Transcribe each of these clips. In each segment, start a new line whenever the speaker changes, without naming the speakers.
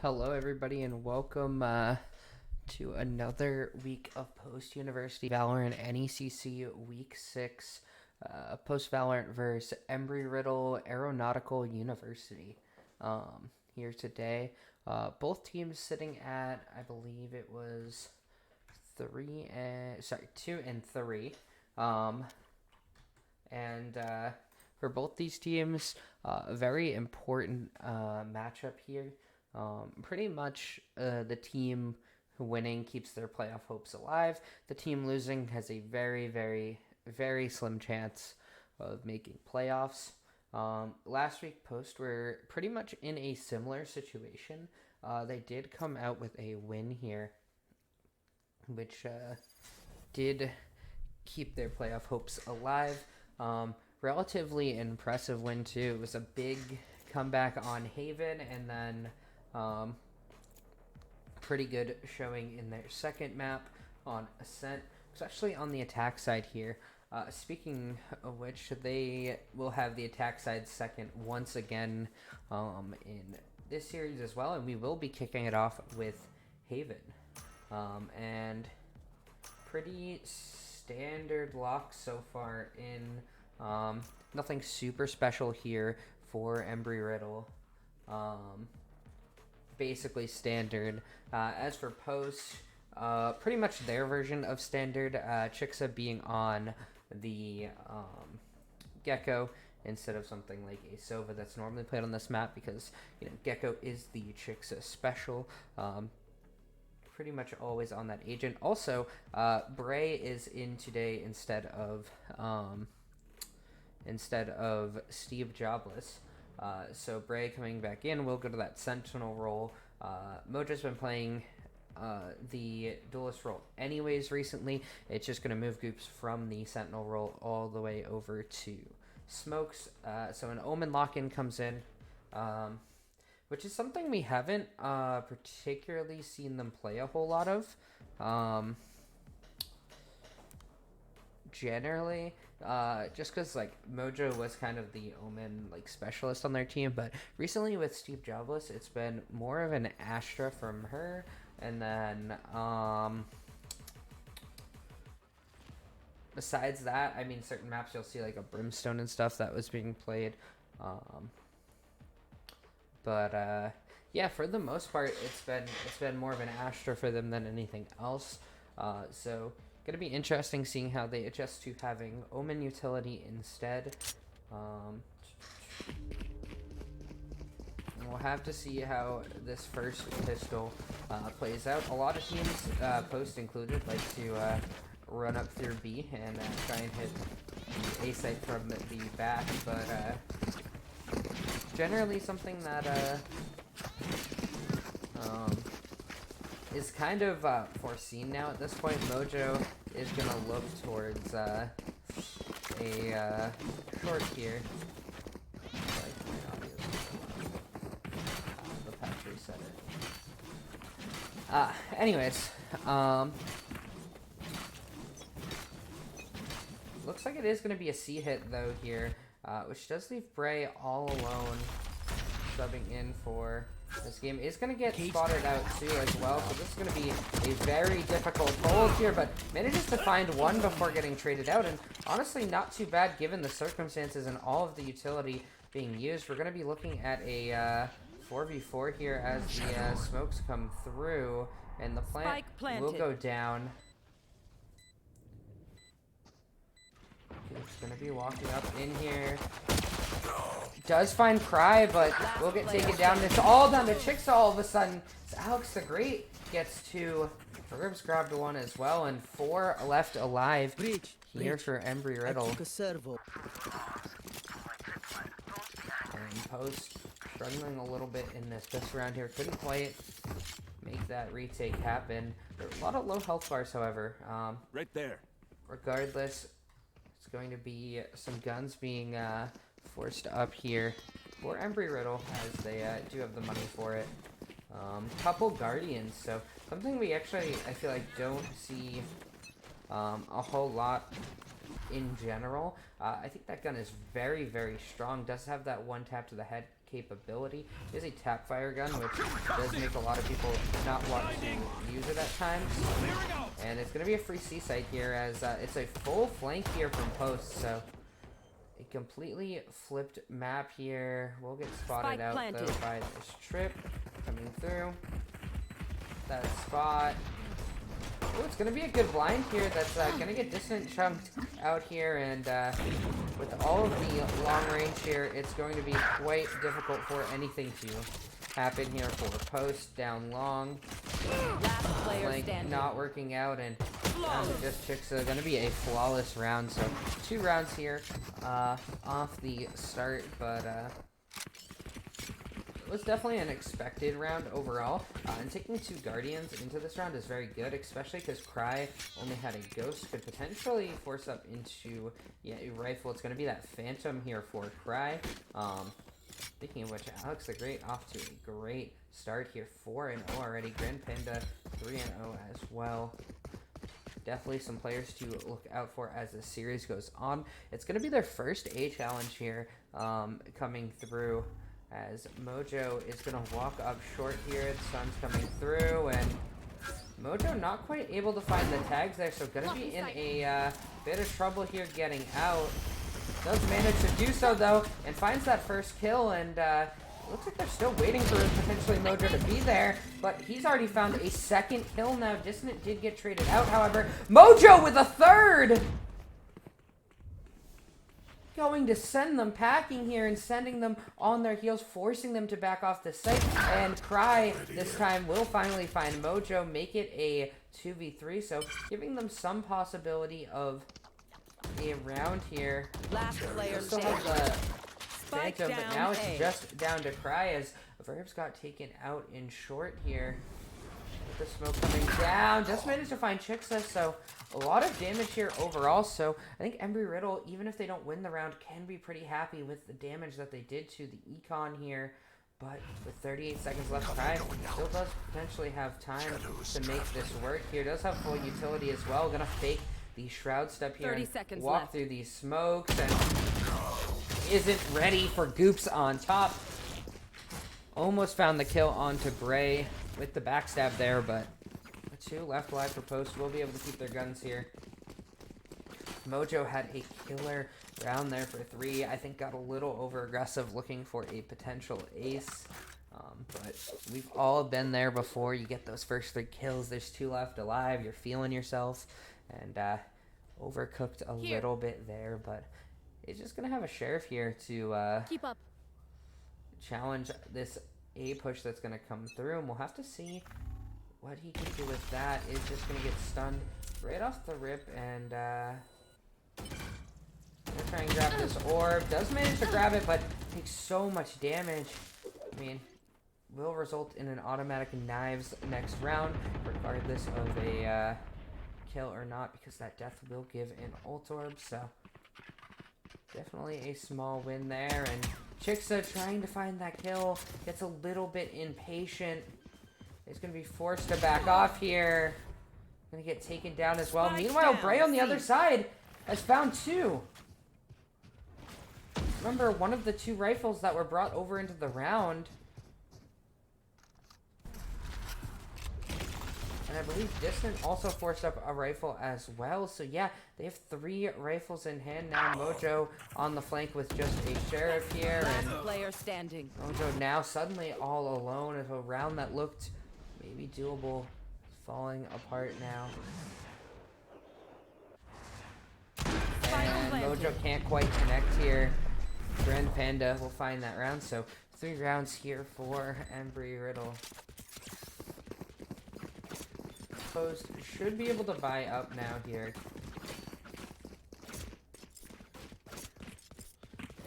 Hello, everybody, and welcome to another week of post-university Valorant NECC Week 6 post-Valorant versus Embry, Riddle, Aeronautical University here today. Both teams sitting at, I believe it was 2 and 3. And for both these teams, a very important matchup here. Pretty much the team winning keeps their playoff hopes alive. The team losing has a very, very, very slim chance of making playoffs. Last week post were pretty much in a similar situation. They did come out with a win here, which did keep their playoff hopes alive. Relatively impressive win too. It was a big comeback on Haven, and then pretty good showing in their second map on Ascent, especially on the attack side here. Speaking of which, they will have the attack side second once again in this series as well, and we will be kicking it off with Haven. And pretty standard locks so far in nothing super special here for Embry Riddle. Basically standard. As for post, pretty much their version of standard. Chixxa being on the Gecko instead of something like a Sova that's normally played on this map, because Gecko is the Chixxa special. Pretty much always on that agent. Also, Bray is in today instead of Steve Jobless. So Bray coming back in, we'll go to that Sentinel role. Mojo's been playing the Duelist role anyways recently. It's just going to move goops from the Sentinel role all the way over to Smokes. So an Omen lock-in comes in, which is something we haven't particularly seen them play a whole lot of. Generally, just because Mojo was kind of the Omen specialist on their team, but recently with Steve Jobless, it's been more of an Astra from her, and then besides that, I mean, certain maps you'll see a Brimstone and stuff that was being played. Yeah, for the most part, it's been more of an Astra for them than anything else. So gonna be interesting seeing how they adjust to having Omen utility instead. And we'll have to see how this first pistol plays out. A lot of teams, post included, like to run up through B and try and hit the A site from the back, but generally something that is kind of foreseen now at this point. Mojo is going to look towards a short here. The patch reset it. Anyways, looks like it is going to be a C hit though here, which does leave Bray all alone, subbing in for this game. Is going to get spotted out too as well, so this is going to be a very difficult hold here, but manages to find one before getting traded out, and honestly not too bad given the circumstances and all of the utility being used. We're going to be looking at a 4v4 here as the smokes come through, and the plant will go down. It's going to be walking up in here. Does find Cry, but will get taken down. It's all down to Chixxa all of a sudden. So Alex the Great gets two. Verbs grabbed one as well, and 4 left alive here for Embry Riddle. And Post struggling a little bit in this round here. Couldn't quite make that retake happen. There are a lot of low health bars, however.
Right there.
Regardless, it's going to be some guns being forced up here for Embry Riddle, as they do have the money for it. Couple Guardians, so something we actually, I feel like, don't see a whole lot in general. I think that gun is very, very strong. Does have that one tap to the head capability. It is a tap fire gun, which does make a lot of people not want to use it at times. And it's going to be a free C site here, as it's a full flank here from post, so a completely flipped map here. We'll get spotted out though by this trip coming through. That spot. Oh, it's going to be a good blind here that's going to get Dissident chunked out here, and with all of the long range here, it's going to be quite difficult for anything to happen here for post down long. Like not working out, and just Chixxa. Going to be a flawless round, so 2 rounds here off the start, but it was definitely an expected round overall, and taking 2 Guardians into this round is very good, especially because Cry only had a Ghost, could potentially force up into a rifle. It's going to be that Phantom here for Cry. Speaking of which, Alex the Great off to a great start here, 4-0 already. Grand Panda 3-0 as well. Definitely some players to look out for as the series goes on. It's going to be their first A challenge here coming through, as Mojo is going to walk up short here. The sun's coming through, and Mojo not quite able to find the tags there, so going to be in a bit of trouble here getting out. Does manage to do so, though, and finds that first kill, and looks like they're still waiting for potentially Mojo to be there, but he's already found a second kill now. Dissident did get traded out, however. Mojo with a third! Going to send them packing here and sending them on their heels, forcing them to back off the site. And Cry this time will finally find Mojo, make it a 2v3, so giving them some possibility of a round here.
Last player
still have the Phantom, but now it's just down to Cry, as Verbs got taken out in short here. With the smoke coming down, just managed to find Chixxa, so a lot of damage here overall. So I think Embry Riddle, even if they don't win the round, can be pretty happy with the damage that they did to the Econ here. But with 38 seconds left, Cry still does potentially have time to make this work here. Does have full utility as well. Gonna fake the Shroud step here,
30 seconds
walk
left
through these smokes, and isn't ready for goops on top. Almost found the kill onto Bray with the backstab there, but the 2 left alive for post will be able to keep their guns here. Mojo had a killer round there for 3. I think got a little over aggressive looking for a potential ace. But we've all been there before. You get those first 3 kills, there's 2 left alive, you're feeling yourself, and overcooked a little bit there, but it's just gonna have a sheriff here to
keep up,
challenge this A push that's gonna come through, and we'll have to see what he can do with that. Is just gonna get stunned right off the rip, and gonna try and grab this orb. Does manage to grab it, but takes so much damage. I mean, will result in an automatic knives next round, regardless of a kill or not, because that death will give an ult orb. So definitely a small win there, and Chixxa trying to find that kill, gets a little bit impatient. He's going to be forced to back off here. Going to get taken down as well. Meanwhile, Bray on the other side has found 2. Remember, one of the 2 rifles that were brought over into the round. And I believe Dissident also forced up a rifle as well. So yeah, they have 3 rifles in hand now. Mojo on the flank with just a sheriff here.
Last player standing.
Mojo now suddenly all alone of a round that looked maybe doable, falling apart now. And Mojo can't quite connect here. Grand Panda will find that round. So 3 rounds here for Embry Riddle. Post should be able to buy up now here.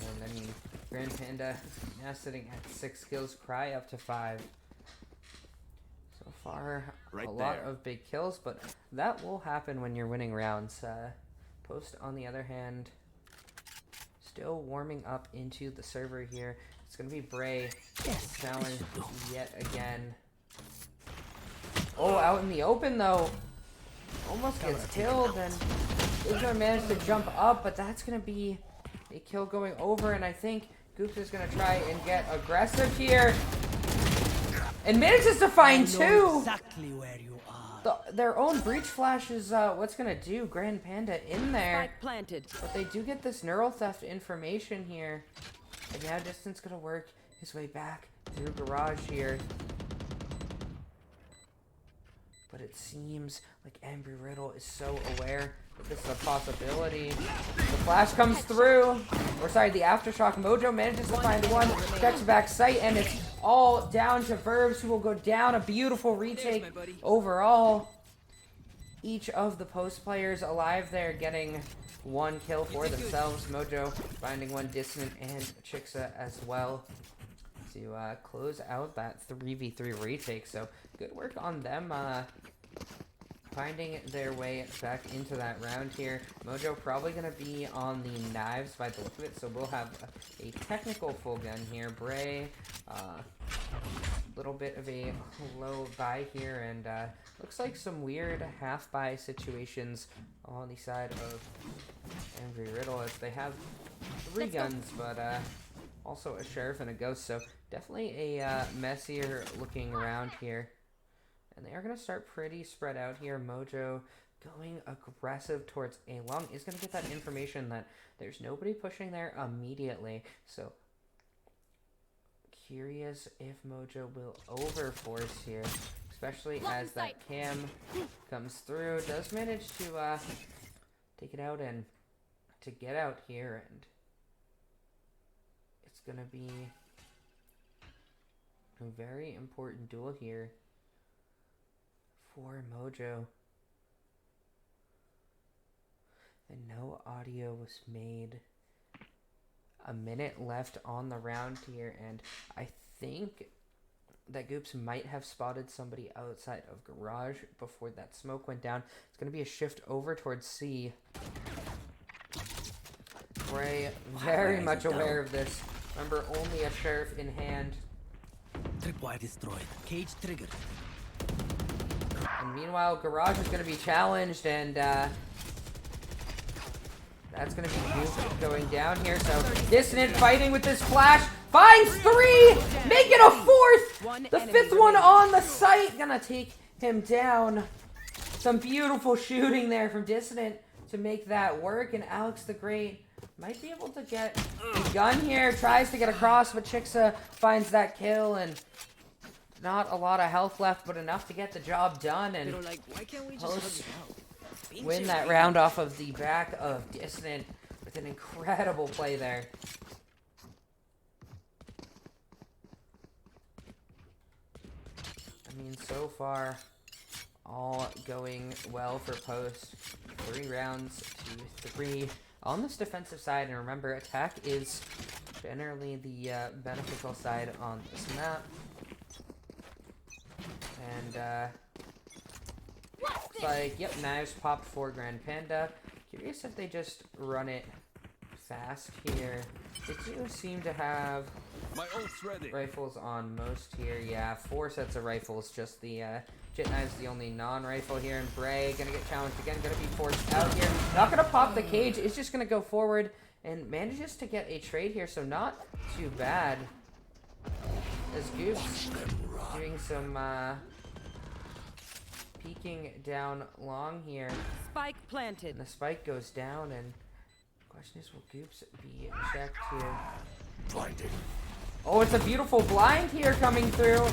And I mean, Grand Panda now sitting at 6 kills, Cry up to 5. So far, a lot of big kills, but that will happen when you're winning rounds. Post, on the other hand, still warming up into the server here. It's going to be Bray challenge yet again. Oh, out in the open, though. Almost gets killed, and he's going to manage to jump up, but that's going to be a kill going over, and I think Goops is gonna try and get aggressive here. And manages to find two!
Exactly where you are.
Their own breach flash is what's gonna do Grand Panda in there.
Spike planted.
But they do get this neural theft information here. And now Dissident's gonna work his way back through garage here. But it seems like Embry Riddle is so aware that this is a possibility. The flash comes through. Or sorry, the aftershock. Mojo manages to find one. Checks back sight, and it's all down to Verbs, who will go down. A beautiful retake overall. Each of the post players alive there getting one kill for themselves. Mojo finding one, Dissident and Chixxa as well to close out that 3v3 retake. So good work on them finding their way back into that round here. Mojo probably going to be on the knives by the look of it, so we'll have a technical full gun here. Bray, little bit of a low buy here, and looks like some weird half buy situations on the side of Embry Riddle, as they have three guns, but also a sheriff and a ghost, so definitely a messier looking round here. And they are going to start pretty spread out here. Mojo going aggressive towards A long is going to get that information that there's nobody pushing there immediately. So curious if Mojo will overforce here, especially as that cam comes through. Does manage to take it out and to get out here, and it's going to be a very important duel here for Mojo. And no audio was made. A minute left on the round here, and I think that Goops might have spotted somebody outside of garage before that smoke went down. It's going to be a shift over towards C. Bray very much aware of this. Remember, only a sheriff in hand.
Tripwire destroyed. Cage triggered.
And meanwhile, garage is going to be challenged, and that's going to be Goop going down here. So Dissident fighting with this flash. Finds three! Make it a fourth! The fifth one on the site. Gonna take him down. Some beautiful shooting there from Dissident to make that work. And Alex the Great might be able to get a gun here. Tries to get across, but Chixxa finds that kill. And not a lot of health left, but enough to get the job done. And Post win that round off of the back of Dissident with an incredible play there. I mean, so far, all going well for Post. 3 rounds to 3 on this defensive side. And remember, attack is generally the beneficial side on this map. And, looks like, yep, knives popped for Grand Panda. Curious if they just run it fast here. They do seem to have rifles on most here. Yeah, 4 sets of rifles. Just the Jit Knife's the only non-rifle here. And Bray gonna get challenged again. Gonna be forced out here. Not gonna pop the cage. It's just gonna go forward and manages to get a trade here. So not too bad. As Goops doing some peeking down long here.
Spike planted.
And the spike goes down, and the question is, will Goops be checked here?
Blinded.
Oh, it's a beautiful blind here coming through.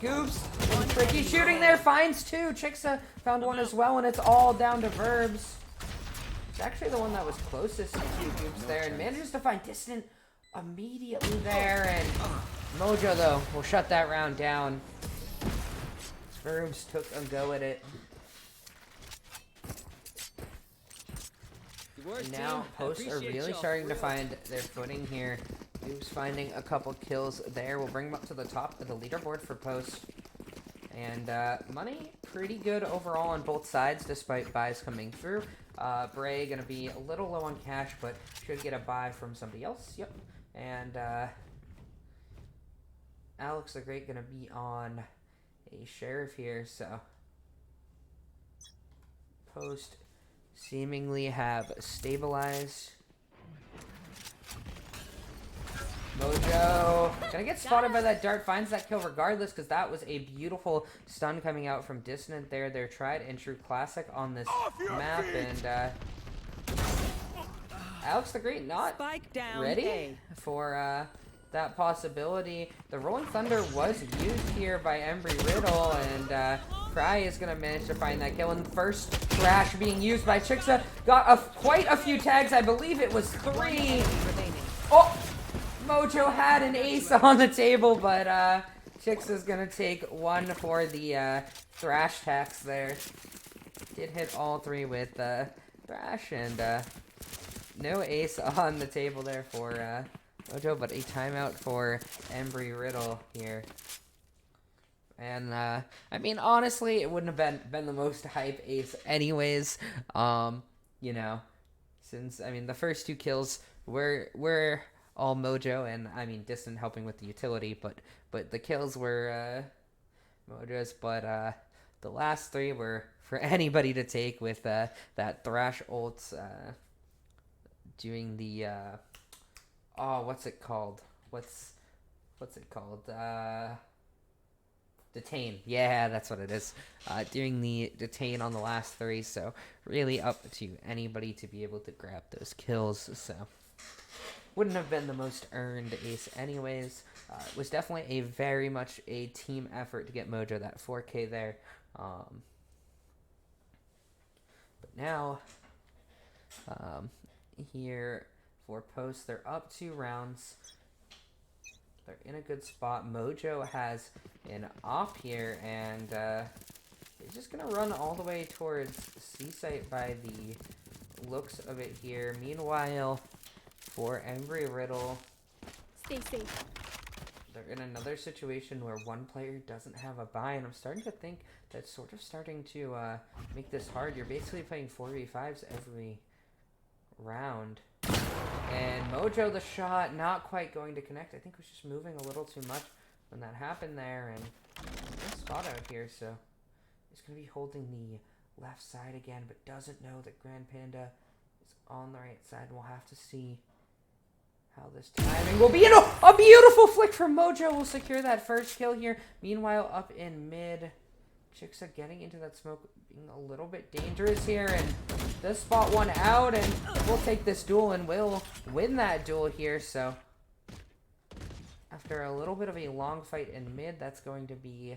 Goops, tricky shooting there, finds 2. Chixxa found 1 as well, and it's all down to Verbs. It's actually the one that was closest to Goops there, and manages to find Dissident immediately there. And Mojo, though, will shut that round down. Verbs took a go at it. And now Posts are really starting to find their footing here. Goops finding a couple kills there. We'll bring them up to the top of the leaderboard for Post. And money pretty good overall on both sides, despite buys coming through. Bray gonna be a little low on cash, but should get a buy from somebody else. Yep. And Alex the Great gonna be on a sheriff here, so Post seemingly have stabilized. Mojo gonna get spotted by that dart, finds that kill regardless because that was a beautiful stun coming out from Dissident there. Their tried and true classic on this map, and Alex the Great not
Spike down
ready
A.
for that possibility. The Rolling Thunder was used here by Embry Riddle, and Fry is going to manage to find that kill. And first Thrash being used by Chixxa. Got quite a few tags. I believe it was 3.
Remaining.
Oh! Mojo had an ace on the table, but Chixxa's going to take 1 for the Thrash tax there. Did hit all 3 with Thrash, and no ace on the table there for Mojo, but a timeout for Embry Riddle here. And I mean, honestly, it wouldn't have been the most hype ace anyways. You know, since I mean the first 2 kills were all Mojo, and I mean Distant helping with the utility, but the kills were Mojo's, but the last 3 were for anybody to take with that Thrash ult doing the oh, what's it called? What's it called? Detain. Yeah, that's what it is. Doing the detain on the last 3, so really up to anybody to be able to grab those kills. So wouldn't have been the most earned ace anyways. It was definitely a very much a team effort to get Mojo that 4K there. But now here for post, they're up 2 rounds. They're in a good spot. Mojo has an op here, and he's just going to run all the way towards C-site by the looks of it here. Meanwhile, for Embry Riddle,
Stay safe.
they're in another situation where one player doesn't have a buy, and I'm starting to think that's sort of starting to make this hard. You're basically playing 4v5s every round. And Mojo, the shot, not quite going to connect. I think was just moving a little too much when that happened there. And no spot out here, so he's going to be holding the left side again, but doesn't know that Grand Panda is on the right side. We'll have to see how this timing will be. A beautiful flick from Mojo will secure that first kill here. Meanwhile, up in mid, Chixxa getting into that smoke, being a little bit dangerous here, and does spot one out, and we'll take this duel and we'll win that duel here. So after a little bit of a long fight in mid, that's going to be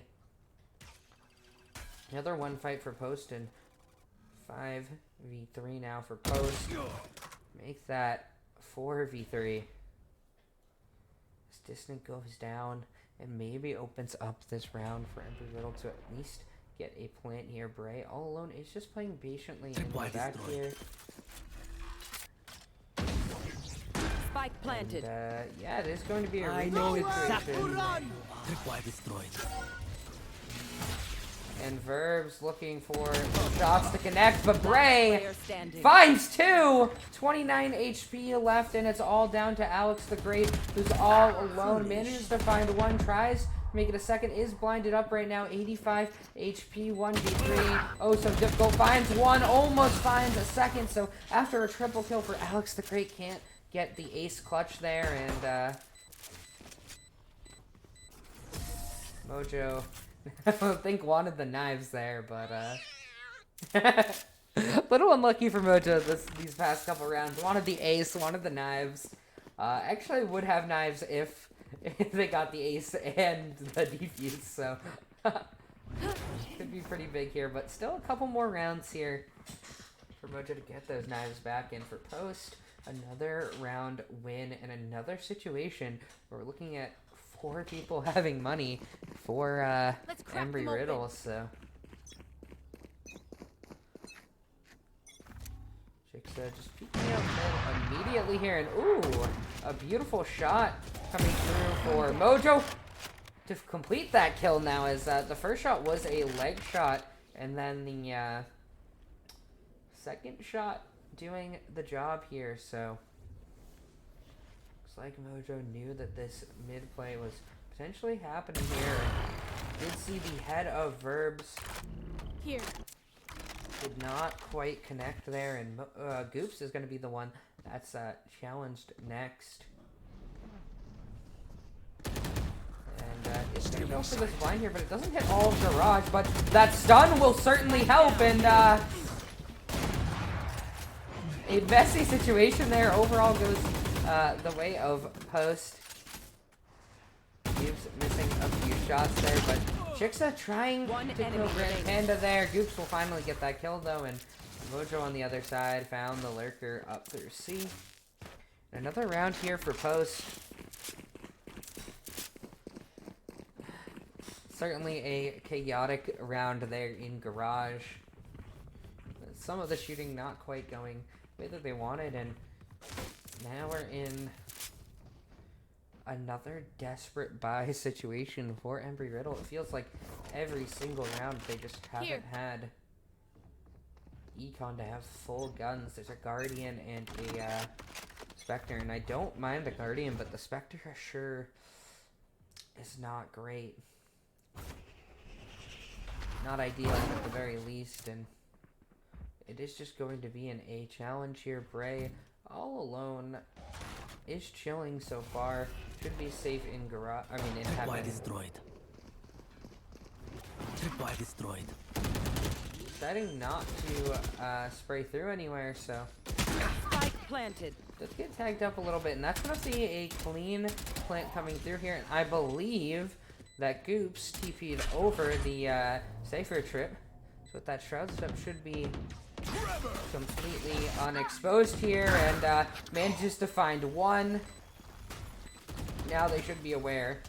another 1 fight for post, and 5v3 now for post. Make that 4v3. This Dissident goes down and maybe opens up this round for Embry Riddle to at least get a plant here. Bray all alone is just playing patiently in the back here.
Spike planted.
And, yeah, it is going to be a
I
rematch
know
situation.
exactly. Tripwire destroyed.
And Verb's looking for shots to connect, but Bray
Player standing.
finds 2! 29 HP left, and it's all down to Alex the Great, who's all alone. Manages to find 1, tries to make it a second, is blinded up right now. 85 HP, 1v3. Oh, so difficult. Finds 1, almost finds a second. So after a triple kill for Alex the Great, can't get the ace clutch there, and Mojo, I don't think wanted the knives there, but little unlucky for Mojo these past couple rounds. Wanted the ace, wanted the knives. Actually would have knives if they got the ace and the defuse, so could be pretty big here, but still a couple more rounds here for Mojo to get those knives back in for post. Another round win and another situation where we're looking at 4 people having money for Embry Riddle, so Chixxa just peeking out mid immediately here, and ooh, a beautiful shot coming through for Mojo to complete that kill now, as the first shot was a leg shot, and then the second shot doing the job here. So looks like Mojo knew that this mid play was potentially happening here, and did see the head of Verbs.
Here.
Did not quite connect there, and Goops is going to be the one that's challenged next. is going to go for this blind here, but it doesn't hit all of Garage, but that stun will certainly help, and a messy situation there overall goes the way of Post. Goops missing a few shots there, but Chixxa trying to kill Grand Panda there. Goops will finally get that kill though, and Mojo on the other side found the lurker up through C. Another round here for Post. Certainly a chaotic round there in Garage. Some of the shooting not quite going the way that they wanted, and now we're in another desperate buy situation for Embry Riddle. It feels like every single round they just haven't had Econ to have full guns. There's a Guardian and a Spectre, and I don't mind the Guardian, but the Spectre sure is not great. Not ideal at the very least, and it is just going to be an A challenge here. Bray, all alone, is chilling so far. Should be safe in garage. I mean, in heaven.
Destroyed. Tripwire destroyed.
Deciding not to spray through anywhere, so.
Spike planted.
Let's get tagged up a little bit, and that's gonna see a clean plant coming through here. And I believe that Goops TP'd over the Safer trip, so that Shroud Step should be completely unexposed here, and manages to find one. Now they should be aware.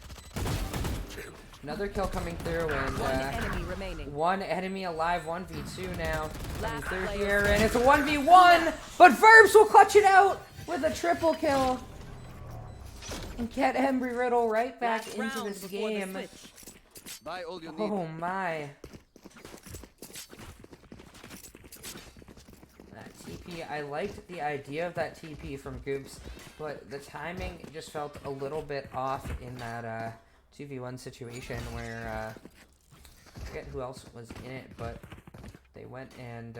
Another kill coming through, and
One enemy remaining.
one enemy alive, 1v2 now coming through here, and it's a 1v1, but Verbs will clutch it out with a triple kill and get Embry Riddle right back into this game.
Buy all you need.
Oh my. TP, I liked the idea of that TP from Goops, but the timing just felt a little bit off in that 2v1 situation where I forget who else was in it, but they went and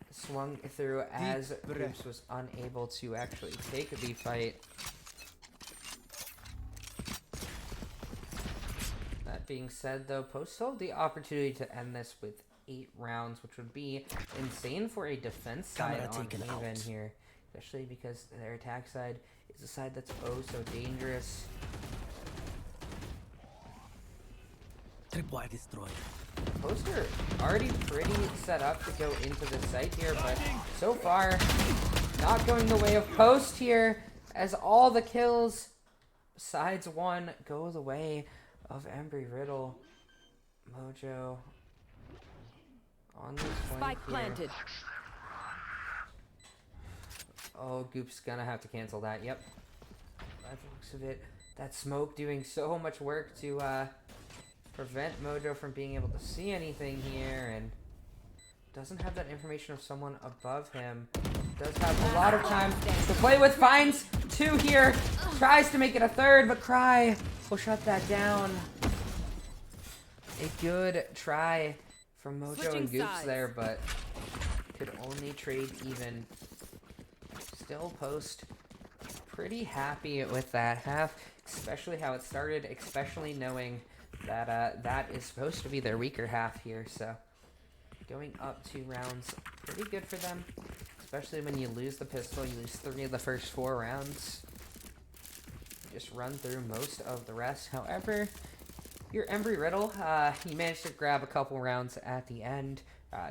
swung through as Goops was unable to actually take the fight. That being said though, Post still had the opportunity to end this with 8 rounds, which would be insane for a defense side on Haven here, especially because their attack side is a side that's oh so dangerous.
Tripwire destroyed.
Poster already pretty set up to go into the site here, but so far not going the way of Post here, as all the kills besides one go the way of Embry Riddle. Mojo on this
Spike
flank here.
planted.
Oh, Goop's gonna have to cancel that. Yep. By the looks of it, that smoke doing so much work to prevent Mojo from being able to see anything here, and doesn't have that information of someone above him. Does have a lot of time to play with. Finds 2 here. Tries to make it a 3rd, but Cry will shut that down. A good try from Mojo and Goops there, but could only trade even. Still Post pretty happy with that half, especially how it started, especially knowing that that is supposed to be their weaker half here. So going up 2 rounds, pretty good for them, especially when you lose the pistol. You lose 3 of the first 4 rounds. Just run through most of the rest. However, your Embry Riddle, you managed to grab a couple rounds at the end.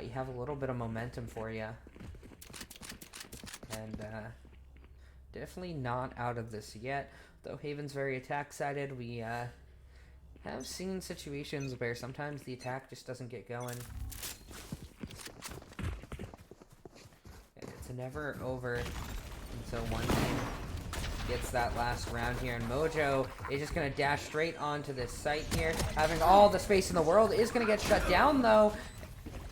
You have a little bit of momentum for you. And definitely not out of this yet. Though Haven's very attack-sided, we have seen situations where sometimes the attack just doesn't get going. And it's never over until one team gets that last round here, and Mojo is just going to dash straight onto this site here, having all the space in the world. Is going to get shut down though,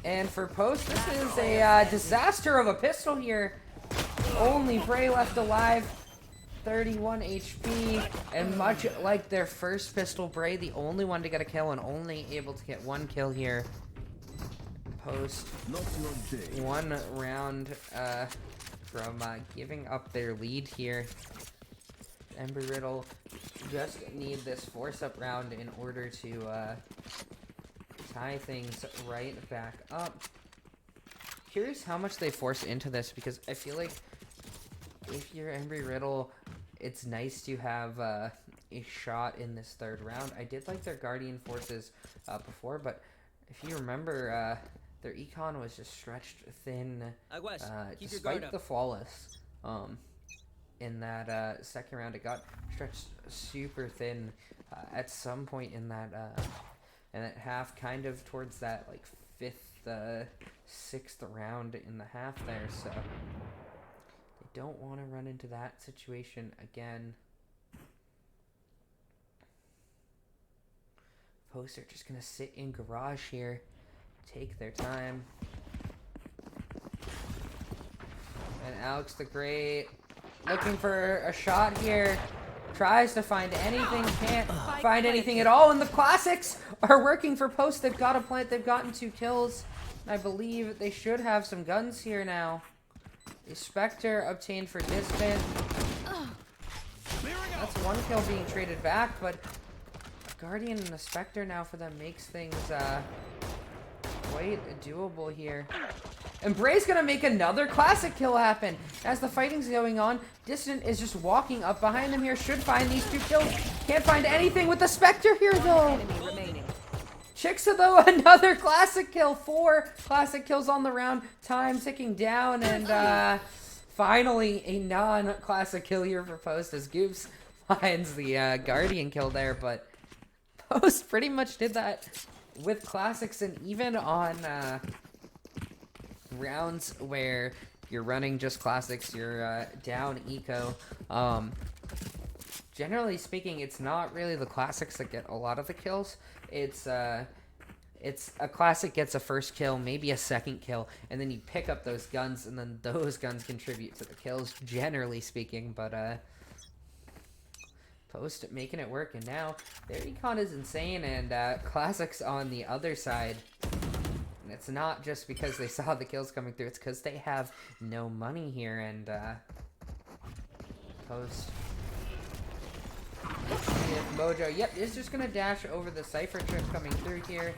and for Post, this is a disaster of a pistol here. Only Bray left alive, 31 HP, and much like their first pistol, Bray the only one to get a kill and only able to get 1 kill here. Post 1 round from giving up their lead here. Embry Riddle just need this force-up round in order to tie things right back up. Curious how much they force into this, because I feel like if you're Embry Riddle, it's nice to have a shot in this third round. I did like their Guardian Forces before, but if you remember, their econ was just stretched thin despite the flawless. In that second round, it got stretched super thin at some point in that half, kind of towards that like fifth, sixth round in the half there. So they don't want to run into that situation again. Post are just gonna sit in garage here, take their time. And Alex the Great looking for a shot here. Tries to find anything, can't find anything at all. And the classics are working for Post. They've got a plant, they've gotten 2 kills. I believe they should have some guns here now. A Spectre obtained for Dissident. That's 1 kill being traded back, but a Guardian and a Spectre now for them makes things quite doable here. And Bray's gonna make another classic kill happen. As the fighting's going on, Dissident is just walking up behind them here. Should find these 2 kills. Can't find anything with the Spectre here, though. Chixxa, though, another classic kill. 4 classic kills on the round. Time ticking down, and finally a non-classic kill here for Post as Goops finds the Guardian kill there. But Post pretty much did that with classics, and even on rounds where you're running just classics, you're down eco. Generally speaking, it's not really the classics that get a lot of the kills. It's a classic gets a first kill, maybe a second kill, and then you pick up those guns, and then those guns contribute to the kills, generally speaking. But Post making it work, and now their econ is insane, and classics on the other side. And it's not just because they saw the kills coming through, it's because they have no money here, and Post. Let's see if Mojo, yep, is just going to dash over the Cypher trip coming through here.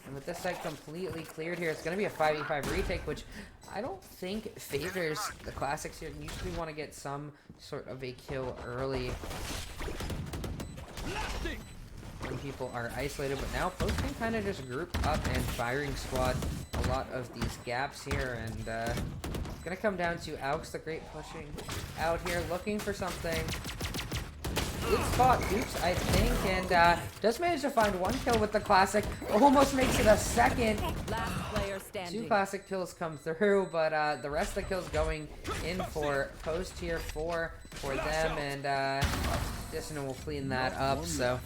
And with this site completely cleared here, it's going to be a 5v5 retake, which I don't think favors the classics here. You usually want to get some sort of a kill early when people are isolated, but now Post can kind of just group up and firing squad a lot of these gaps here, and it's going to come down to Alex the Great pushing out here, looking for something. Good spot, Goops, I think, and does manage to find 1 kill with the classic. Almost makes it a second.
Last player standing.
2 classic kills come through, but the rest of the kills going in for Post here, 4 for them, and Dissident will clean that up. So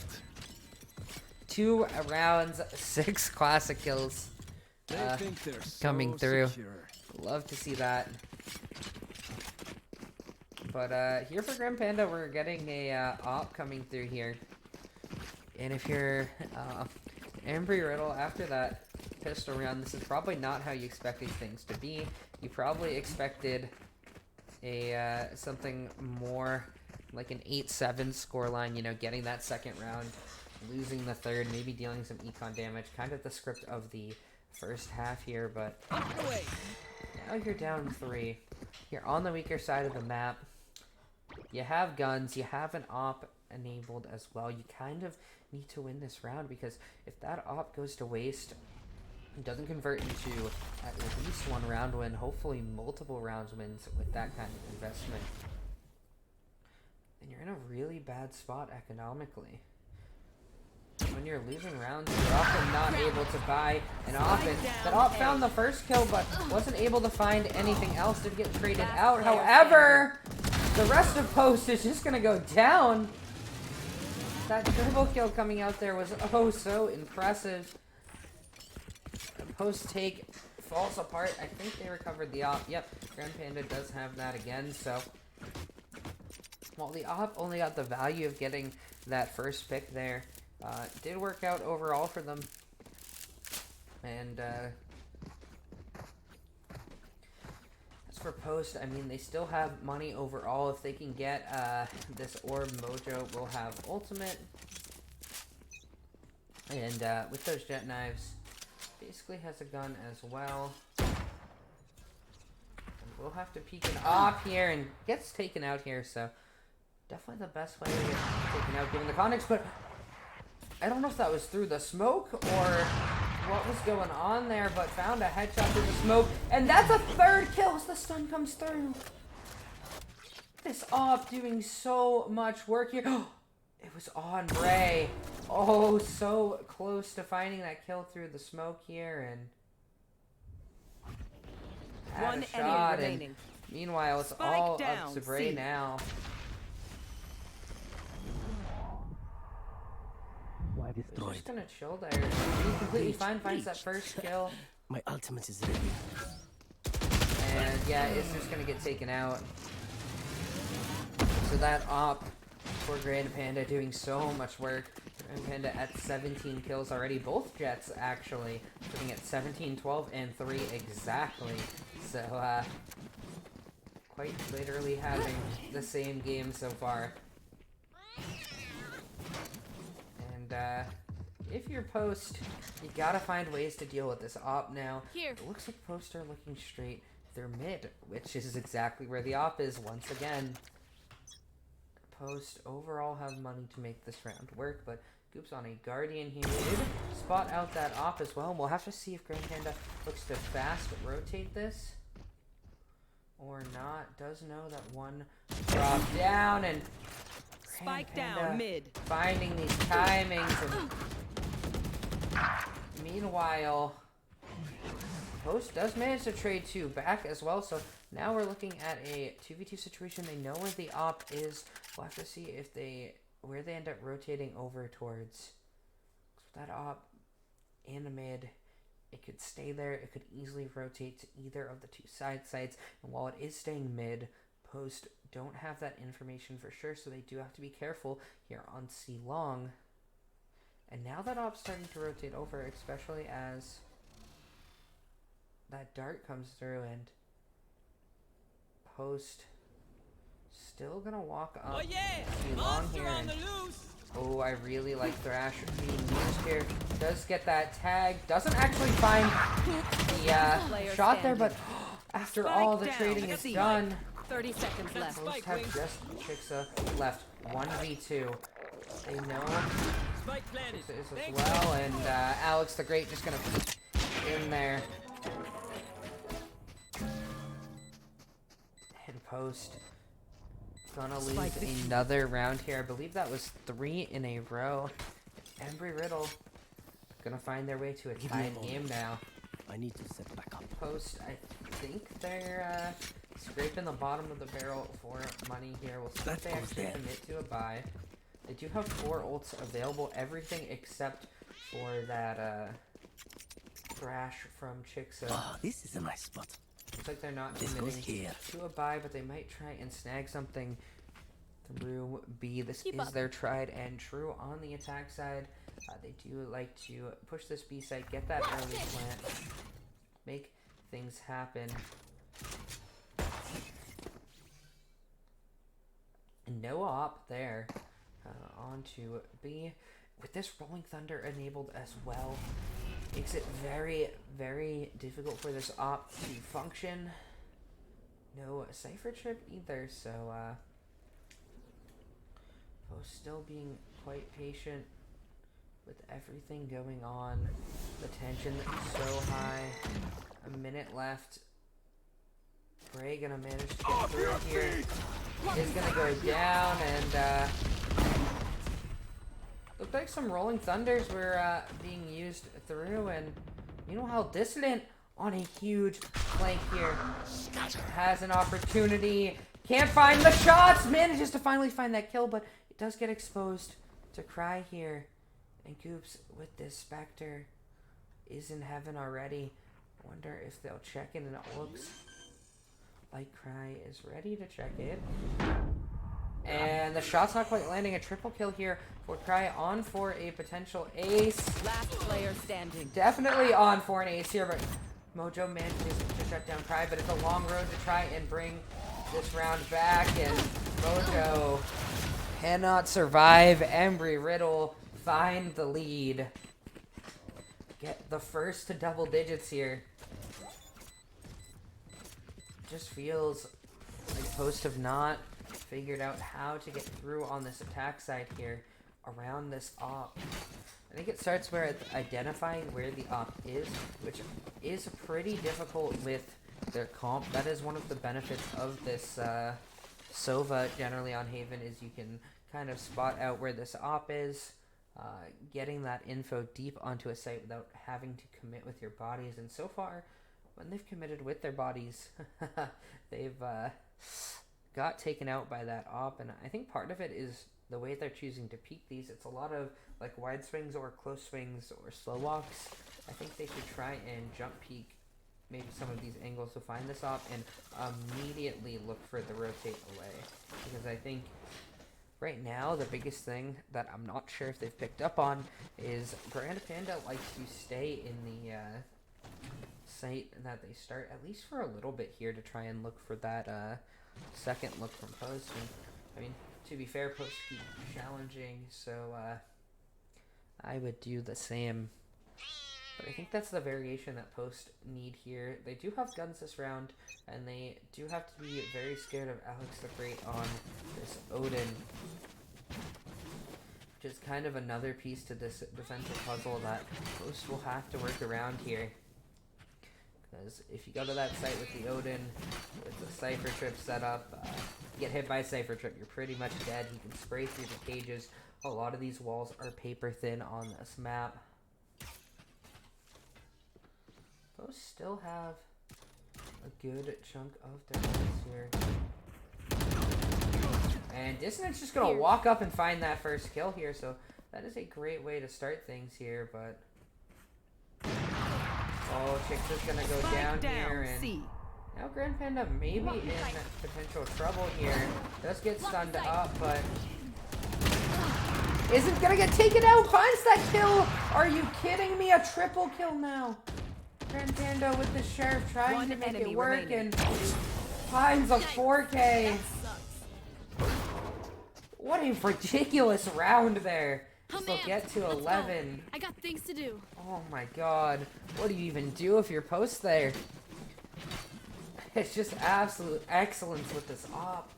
2 rounds, 6 classic kills coming through. Love to see that. But here for Grim Panda, we're getting a op coming through here. And if you're Embry Riddle, after that pistol round, this is probably not how you expect these things to be. You probably expected a something more like an 8-7 scoreline, you know, getting that second round, losing the third, maybe dealing some econ damage, kind of the script of the first half here. But now you're down 3. You're on the weaker side of the map. You have guns, you have an op enabled as well. You kind of need to win this round, because if that op goes to waste, it doesn't convert into at least 1 round win, hopefully multiple rounds wins with that kind of investment, then you're in a really bad spot economically. When you're losing rounds, you're often not able to buy an op, and that op found the first kill, but wasn't able to find anything else to get traded out. However, the rest of Post is just going to go down. That triple kill coming out there was oh so impressive. The Post take falls apart. I think they recovered the op. Yep, Grand Panda does have that again. So while the op only got the value of getting that first pick there, it did work out overall for them. And as for Post, I mean, they still have money overall. If they can get this orb, Mojo will have ultimate. And with those jet knives, basically has a gun as well. And we'll have to peek an op here, and gets taken out here, so definitely the best way to get taken out given the context, but I don't know if that was through the smoke or what was going on there, but found a headshot through the smoke, and that's a third kill as the stun comes through. This op doing so much work here. It was on Bray. Oh, so close to finding that kill through the smoke here, and had
One
a shot.
enemy
And
remaining.
meanwhile, it's
Spike
all
down,
up to Bray
C.
now.
Why
He's
destroyed?
just gonna chill there. He's completely fine. Finds that first kill,
My ultimate is ready.
and yeah, it's just gonna get taken out. So that op for Grand Panda doing so much work. Grand Panda at 17 kills already. Both Jets actually sitting at 17, 12, and 3 exactly. So quite literally having the same game so far. And if you're Post, you gotta find ways to deal with this op now.
Here.
It looks like Post are looking straight through mid, which is exactly where the op is once again. Post overall have money to make this round work, but Goops on a Guardian here did spot out that op as well. And we'll have to see if Grand Panda looks to fast rotate this or not. Does know that one drop down, and Grand
Spike
Panda
down mid.
finding these timings. And meanwhile, Post does manage to trade 2 back as well, so now we're looking at a 2v2 situation. They know where the op is. We'll have to see if where they end up rotating over towards. That op in the mid, it could stay there. It could easily rotate to either of the 2 side sites. And while it is staying mid, Post don't have that information for sure, so they do have to be careful here on C long. And now that op's starting to rotate over, especially as that dart comes through, and Post still gonna walk up.
Oh yeah!
C long
Monster
here.
on the
And,
loose!
oh, I really like Thrash being used here. Does get that tag. Doesn't actually find the
Player
shot there,
standing.
but after
Spike
all the
down.
trading is
C.
done,
30 seconds left.
Post
Spike
have
wings.
just Chixxa left. 1v2. They know
Spike planted.
Chixxa is as
Thanks.
well, and Alex the Great just gonna peek in there. And Post gonna lose another round here. I believe that was 3 in a row. Embry Riddle gonna find their way to a tied game now.
I need to set back up.
Post, I think they're scraping the bottom of the barrel for money here. We'll see if they actually commit to a buy. They do have 4 ults available, everything except for that Thrash from Chixxa.
Oh, this is a nice spot.
Looks like they're not
This goes
committing
here.
to a buy, but they might try and snag something through B. This
Keep
is
up.
their tried and true on the attack side. They do like to push this B side, get that early plant, make things happen. No op there. On to B. With this Rolling Thunder enabled as well, makes it very, very difficult for this op to function. No Cypher Trip either, so Post still being quite patient with everything going on. The tension so high. A minute left. Bray gonna manage to get through here. Is gonna go down, and looked like some Rolling Thunders were being used through, and meanwhile Dissident on a huge flank here has an opportunity. Can't find the shots. Manages to finally find that kill, but it does get exposed to Cry here. And Goops with this Spectre is in heaven already. Wonder if they'll check in, and it looks like Cry is ready to check in. And the shot's not quite landing. A triple kill here for Cry, on for a potential ace.
Last player standing.
Definitely on for an ace here, but Mojo manages to shut down Cry, but it's a long road to try and bring this round back, and Mojo cannot survive. Embry, Riddle find the lead. Get the first to double digits here. Just feels like Post have not figured out how to get through on this attack side here around this op. I think it starts where identifying where the op is, which is pretty difficult with their comp. That is one of the benefits of this Sova generally on Haven, is you can kind of spot out where this op is, getting that info deep onto a site without having to commit with your bodies. And so far, when they've committed with their bodies, they've got taken out by that op. And I think part of it is the way they're choosing to peek these. It's a lot of like wide swings or close swings or slow walks. I think they should try and jump peek maybe some of these angles to find this op and immediately look for the rotate away. Because I think right now the biggest thing that I'm not sure if they've picked up on is Grand Panda likes to stay in the site that they start, at least for a little bit here, to try and look for that second look from Post. And, I mean, to be fair, Post keep challenging, so I would do the same. But I think that's the variation that Post need here. They do have guns this round, and they do have to be very scared of Alex the Great on this Odin, which is kind of another piece to this defensive puzzle that Post will have to work around here. Because if you go to that site with the Odin, with the Cypher Trip set up, get hit by Cypher Trip, you're pretty much dead. He can spray through the cages. A lot of these walls are paper thin on this map. Those still have a good chunk of their kills here. And Dissident's just going to walk up and find that first kill here, so that is a great way to start things here, but... Oh, Chixxa's going to go down here, and now Grand Panda may be in potential trouble here. Does get stunned up, but... isn't going to get taken out, finds that kill! Are you kidding me? A triple kill now! Grand Panda with the Sheriff trying to make it work, and finds a 4K. What a ridiculous round there. They'll get to 11.
I got things to do.
Oh my god. What do you even do if you're Post there? It's just absolute excellence with this op.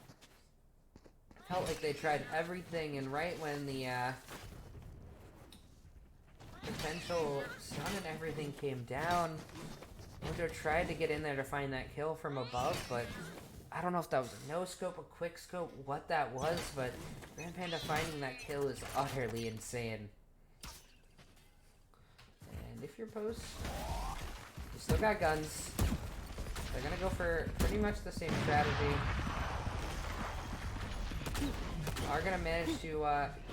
Felt like they tried everything, and right when the potential stun and everything came down, Mojo tried to get in there to find that kill from above, but I don't know if that was a no-scope, a quick-scope, what that was, but Grand Panda finding that kill is utterly insane. And if you're Post, you still got guns. They're gonna go for pretty much the same strategy. Are gonna manage to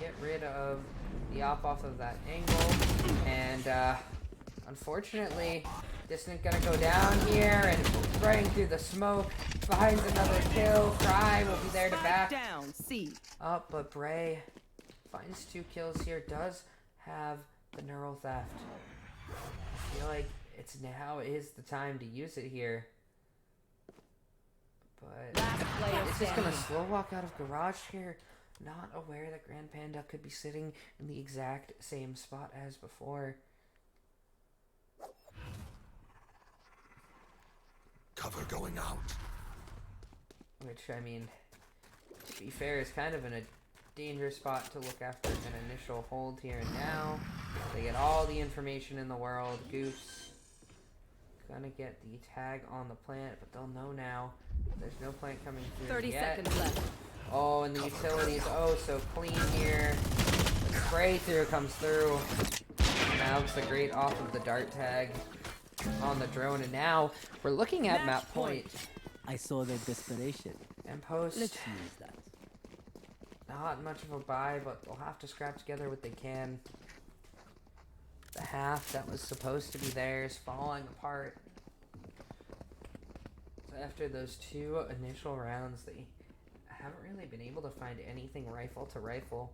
get rid of the op off of that angle, and unfortunately, Dissident gonna go down here and spraying through the smoke, finds another kill. Cry will be there to back
down,
up, but Bray finds 2 kills here, does have the neural theft. I feel like now is the time to use it here. But it's just gonna slow walk out of garage here, not aware that Grand Panda could be sitting in the exact same spot as before.
Cover going out.
Which, I mean, to be fair, is kind of in a dangerous spot to look after an initial hold here and now. They get all the information in the world. Goops gonna get the tag on the plant, but they'll know now. There's no plant coming through
30
yet.
seconds left.
Oh, and the utilities, oh, so clean here. The spray through comes through. Now it's the great off of the dart tag on the drone, and now we're looking at map point.
I saw their desperation.
And Post,
Let's use that.
not much of a buy, but they'll have to scrap together what they can. The half that was supposed to be theirs falling apart. So after those 2 initial rounds, they haven't really been able to find anything rifle to rifle.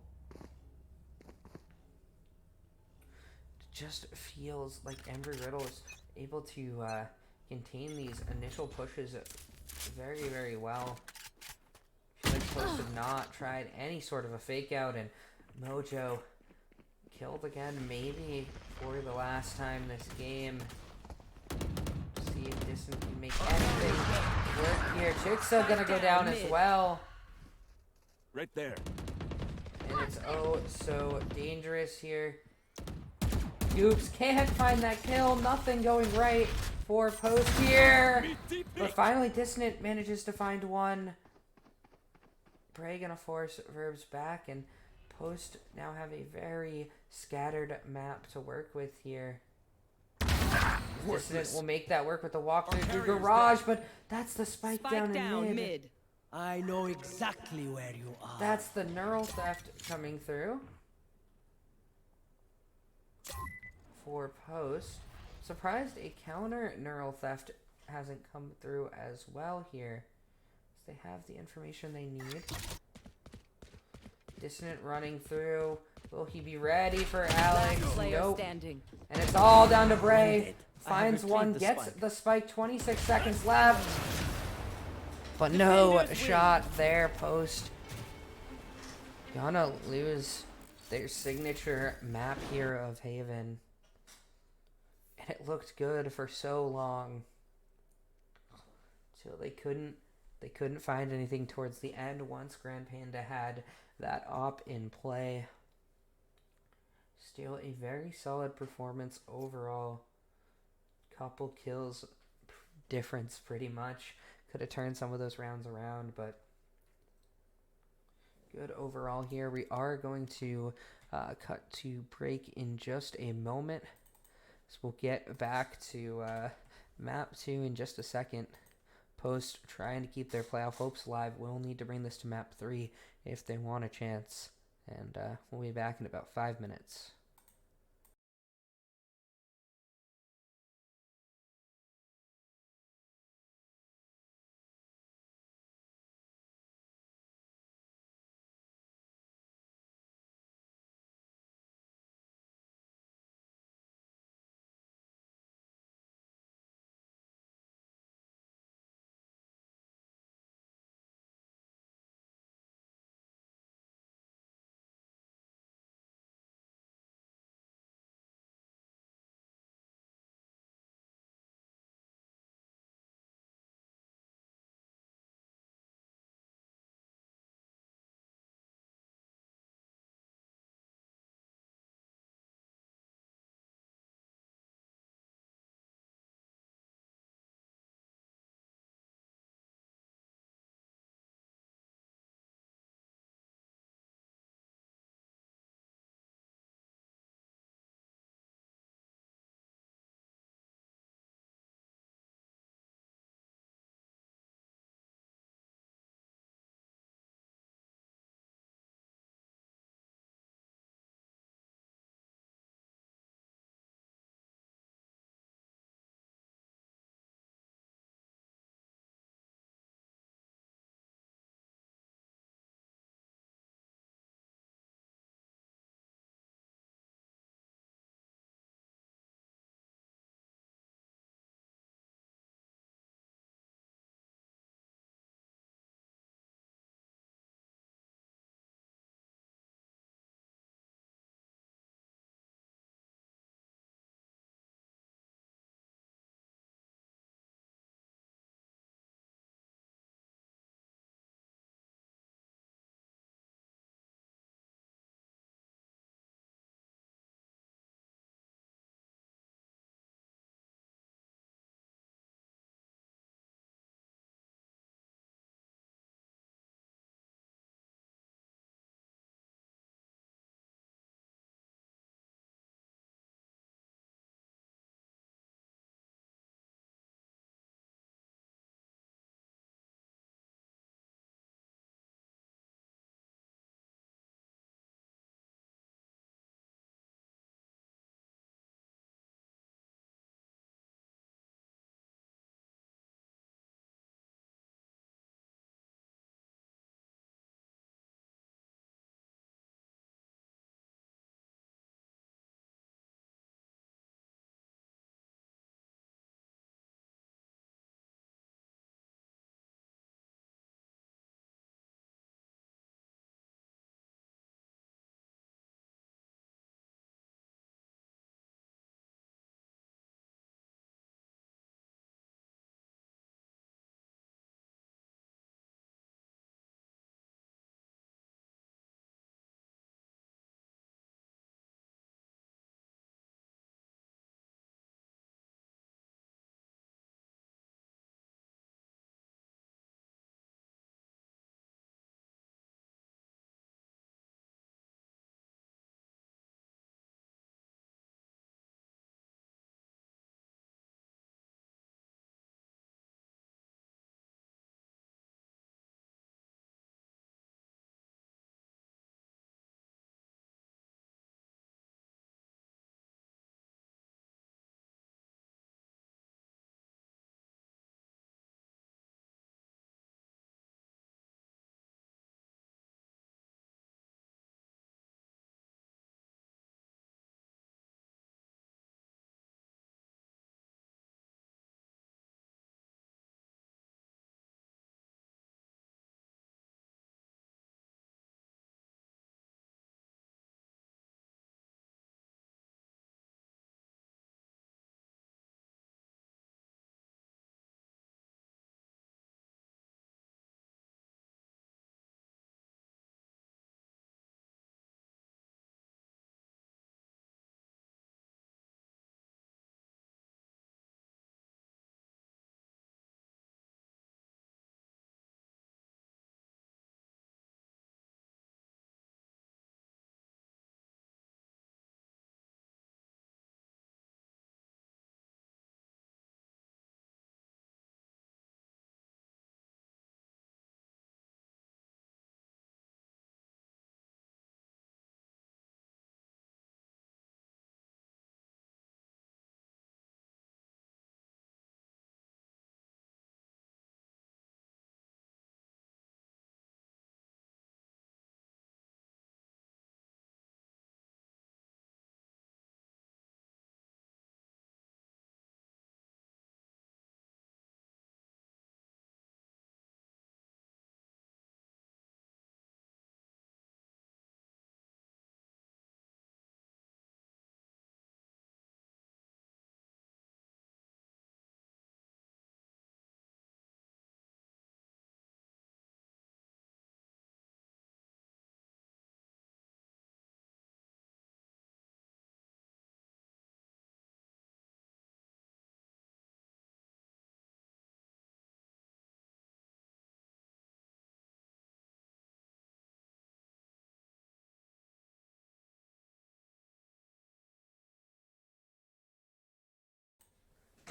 just feels like Embry Riddle is able to contain these initial pushes very, very well. I feel like Post have not tried any sort of a fake out, and Mojo killed again, maybe for the last time this game. See if Dissident can make anything work here. Chixxa gonna go down as well.
Right there.
And it's oh so dangerous here. Goops can't find that kill. Nothing going right for Post here. But finally Dissident manages to find one. Bray gonna force Verbs back, and Post now have a very scattered map to work with here. Dissident will make that work with the walkthrough through garage, but that's the spike down in mid.
I know exactly where you are.
That's the neural theft coming through for Post. Surprised a counter neural theft hasn't come through as well here. They have the information they need. Dissident running through. Will he be ready for Alex? Nope.
Standing.
And it's all down to Bray.
I
Finds
have
one,
retrieved the
gets
spike.
the spike. 26 seconds left. But no shot there. Post gonna lose their signature map here of Haven. And it looked good for so long. Till they couldn't find anything towards the end once Grand Panda had that op in play. Still a very solid performance overall. Couple kills difference pretty much. Could have turned some of those rounds around, but good overall here. We are going to cut to break in just a moment. So we'll get back to map 2 in just a second. Post trying to keep their playoff hopes alive will need to bring this to map 3 if they want a chance. And we'll be back in about 5 minutes.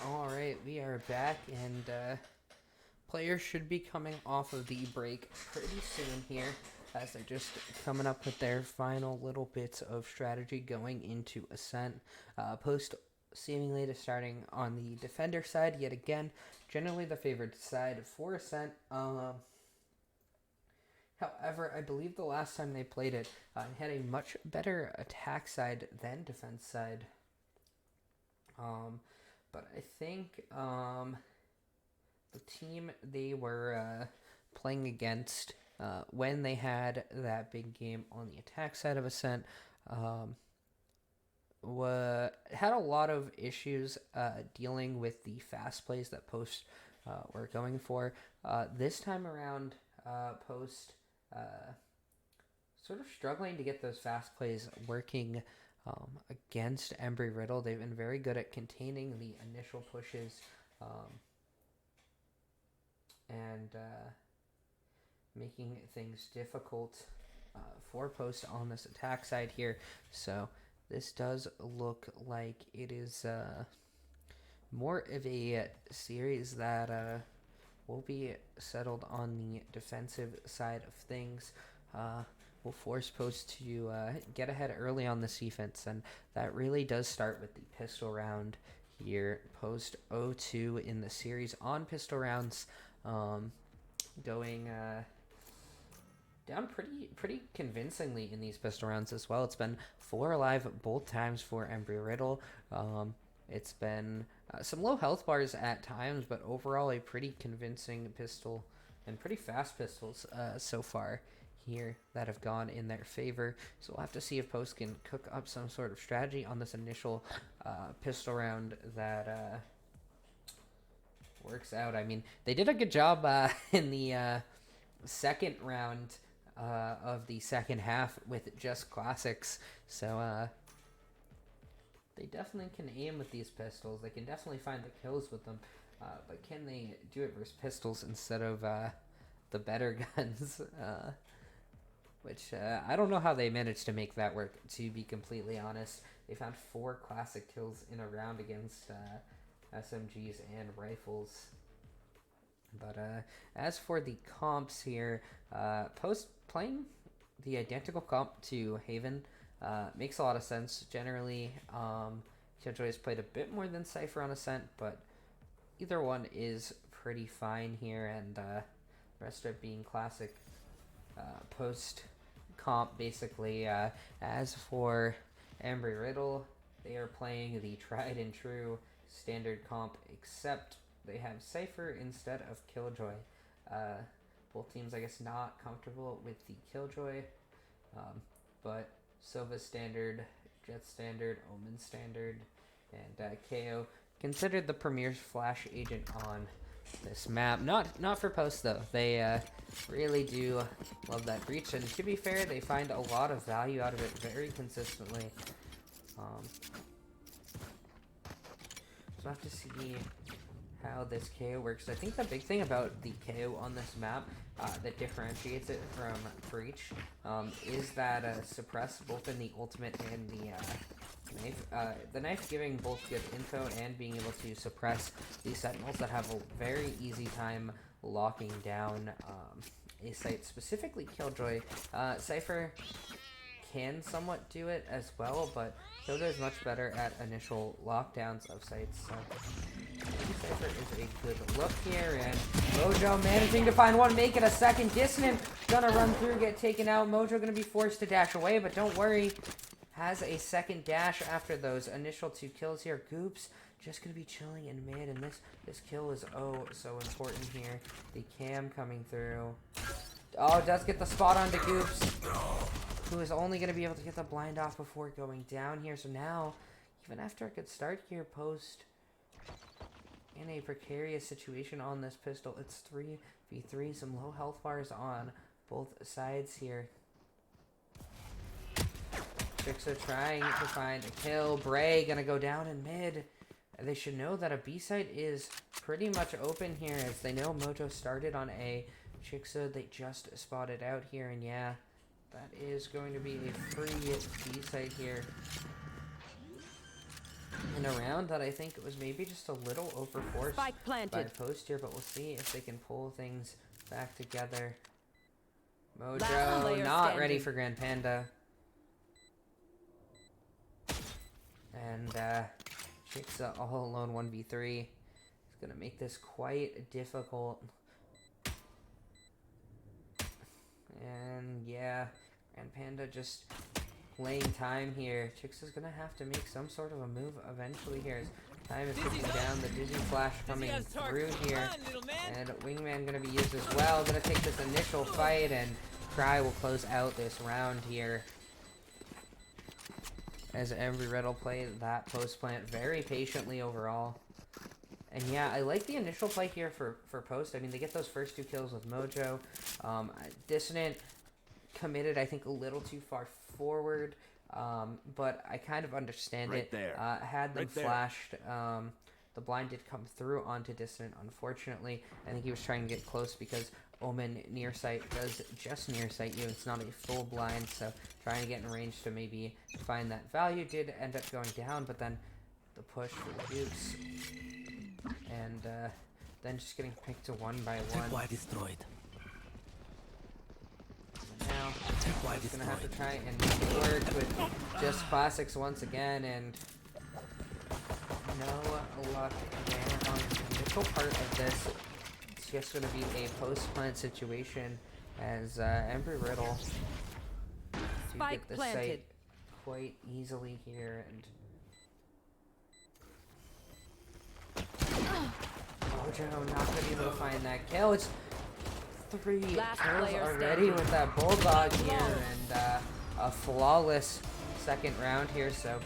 Alright, we are back, and players should be coming off of the break pretty soon here, as they're just coming up with their final little bits of strategy going into Ascent. Post seemingly to starting on the defender side yet again, generally the favored side for Ascent. However, I believe the last time they played it, had a much better attack side than defense side. But I think the team they were playing against when they had that big game on the attack side of Ascent had a lot of issues dealing with the fast plays that Post were going for. This time around, Post sort of struggling to get those fast plays working against Embry Riddle. They've been very good at containing the initial pushes and making things difficult for Post on this attack side here. So this does look like it is more of a series that will be settled on the defensive side of things. Will force Post to get ahead early on this defense, and that really does start with the pistol round here. Post 0-2 in the series on pistol rounds, going down pretty convincingly in these pistol rounds as well. It's been 4 alive both times for Embry Riddle. It's been some low health bars at times, but overall a pretty convincing pistol and pretty fast pistols so far here that have gone in their favor. So we'll have to see if Post can cook up some sort of strategy on this initial pistol round that works out. I mean, they did a good job in the second round of the second half with just classics. So they definitely can aim with these pistols. They can definitely find the kills with them. But can they do it versus pistols instead of the better guns? Which I don't know how they managed to make that work, to be completely honest. They found 4 classic kills in a round against SMGs and rifles. But as for the comps here, Post playing the identical comp to Haven makes a lot of sense. Generally, Killjoy has played a bit more than Cypher on Ascent, but either one is pretty fine here, and the rest of it being classic Post comp, basically. As for Embry Riddle, they are playing the tried and true standard comp, except they have Cypher instead of Killjoy. Both teams, I guess, not comfortable with the Killjoy, but Sova standard, Jet standard, Omen standard, and KO considered the premier flash agent on this map. Not for Post though. They really do love that breach, and to be fair, they find a lot of value out of it very consistently. So we'll have to see how this KO works. I think the big thing about the KO on this map that differentiates it from Breach is that suppress both in the ultimate and the knife. The knife giving both good info and being able to suppress these sentinels that have a very easy time locking down a site, specifically Killjoy. Cypher can somewhat do it as well, but Killjoy is much better at initial lockdowns of sites. So Cypher is a good look here, and Mojo managing to find one, make it a second. Dissident gonna run through, get taken out. Mojo gonna be forced to dash away, but don't worry, has a second dash after those initial 2 kills here. Goops just gonna be chilling in mid, and this kill is so important here. The cam coming through. Oh, does get the spot onto Goops, who is only going to be able to get the blind off before going down here. So now, even after a good start here, Post in a precarious situation on this pistol. It's 3v3, some low health bars on both sides here. Chixxa trying to find a kill. Bray going to go down in mid. They should know that a B site is pretty much open here, as they know Mojo started on A. Chixxa, they just spotted out here, and yeah, that is going to be a free B site here. in a round that I think it was maybe just a little overforced
Spike
by
planted.
Post here, but we'll see if they can pull things back together.
Last
Mojo
player
not ready
standing.
for Grand Panda. And Chixxa all alone 1v3. It's going to make this quite difficult. And yeah, Grand Panda just playing time here. Chixxa's going to have to make some sort of a move eventually here. As time is ticking down. The Dizzy Flash coming through here. And Wingman going to be used as well. Going to take this initial fight, and Cry will close out this round here. As Embry Riddle played that post plant very patiently overall. And yeah, I like the initial play here for Post. I mean, they get those first 2 kills with Mojo. Dissident committed, I think, a little too far forward. But I kind of understand
Right
it.
there.
Had them
Right there.
flashed. The blind did come through onto Dissident, unfortunately. I think he was trying to get close because Omen near sight does just near sight you. It's not a full blind, so trying to get in range to maybe find that value did end up going down, but then the push for the goops. And then just getting picked to 1 by 1.
Why destroyed?
Now,
Why
he's going to have to try and make it work with just classics once again, and no luck there on the initial part of this. It's just going to be a post-plant situation as Embry Riddle do
Spike
get the
planted.
site quite easily here, and Mojo not going to be able to find that kill. It's 3
Last
kills
player
already
standing.
with that Bulldog here, and a flawless second round here, so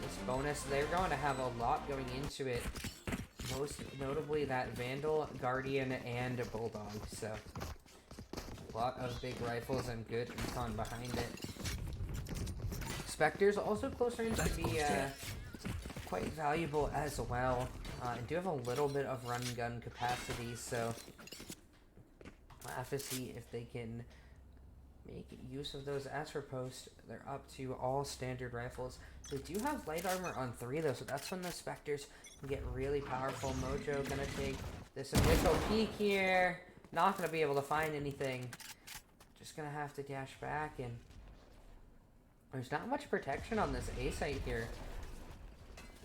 this bonus, they're going to have a lot going into it. Most notably that Vandal, Guardian, and Bulldog, so a lot of big rifles and good recon behind it. Spectres also close range can be quite valuable as well. And do have a little bit of run gun capacity, so we'll have to see if they can make use of those. As for Post, they're up to all standard rifles. They do have light armor on 3 though, so that's when the Spectres can get really powerful. Mojo gonna take this initial peek here. Not gonna be able to find anything. Just gonna have to dash back, and there's not much protection on this A site here